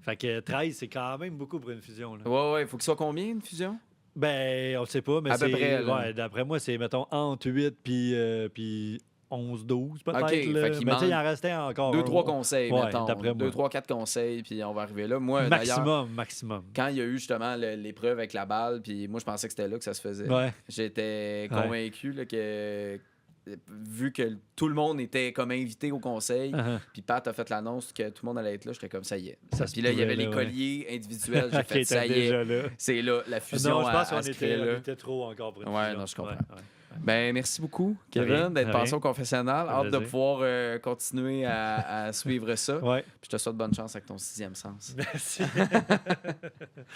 Speaker 2: Fait que 13, c'est quand même beaucoup pour une fusion. Là.
Speaker 1: Ouais, il faut qu'il soit combien, une fusion?
Speaker 2: Ben, on le sait pas, mais
Speaker 1: À peu
Speaker 2: c'est.
Speaker 1: près, là.
Speaker 2: Ouais, d'après moi, c'est, mettons, entre 8 puis 11-12, peut-être.
Speaker 1: OK,
Speaker 2: là.
Speaker 1: fait qu'il
Speaker 2: Mais tu sais,
Speaker 1: manque
Speaker 2: il en restait encore.
Speaker 1: 2-3 conseils,
Speaker 2: Ouais,
Speaker 1: mettons.
Speaker 2: d'après moi.
Speaker 1: 2-3-4 conseils, puis on va arriver là. Moi, d'ailleurs,
Speaker 2: Maximum.
Speaker 1: quand il y a eu justement l'épreuve avec la balle, puis moi, je pensais que c'était là que ça se faisait.
Speaker 2: Ouais.
Speaker 1: J'étais convaincu là, que, vu que tout le monde était comme invité au conseil,
Speaker 2: Uh-huh.
Speaker 1: puis Pat a fait l'annonce que tout le monde allait être là, j'étais comme ça y est.
Speaker 2: Ça se
Speaker 1: Puis là, il y avait
Speaker 2: pouvait,
Speaker 1: les
Speaker 2: là, ouais.
Speaker 1: colliers individuels. J'ai
Speaker 2: Ok,
Speaker 1: fait ça
Speaker 2: t'es
Speaker 1: y est.
Speaker 2: déjà là.
Speaker 1: C'est là, la fusion
Speaker 2: Non, je pense
Speaker 1: à
Speaker 2: qu'on
Speaker 1: se créer là.
Speaker 2: était trop encore pour une
Speaker 1: Ouais,
Speaker 2: fusion.
Speaker 1: non, je comprends.
Speaker 2: Ouais.
Speaker 1: Ben, merci beaucoup, Kevin,
Speaker 2: Rien,
Speaker 1: d'être
Speaker 2: rien.
Speaker 1: passé au confessionnal.
Speaker 2: Un
Speaker 1: Hâte de
Speaker 2: plaisir.
Speaker 1: pouvoir continuer à suivre ça.
Speaker 2: Ouais.
Speaker 1: Puis je te souhaite bonne chance avec ton 6e sens.
Speaker 2: Merci.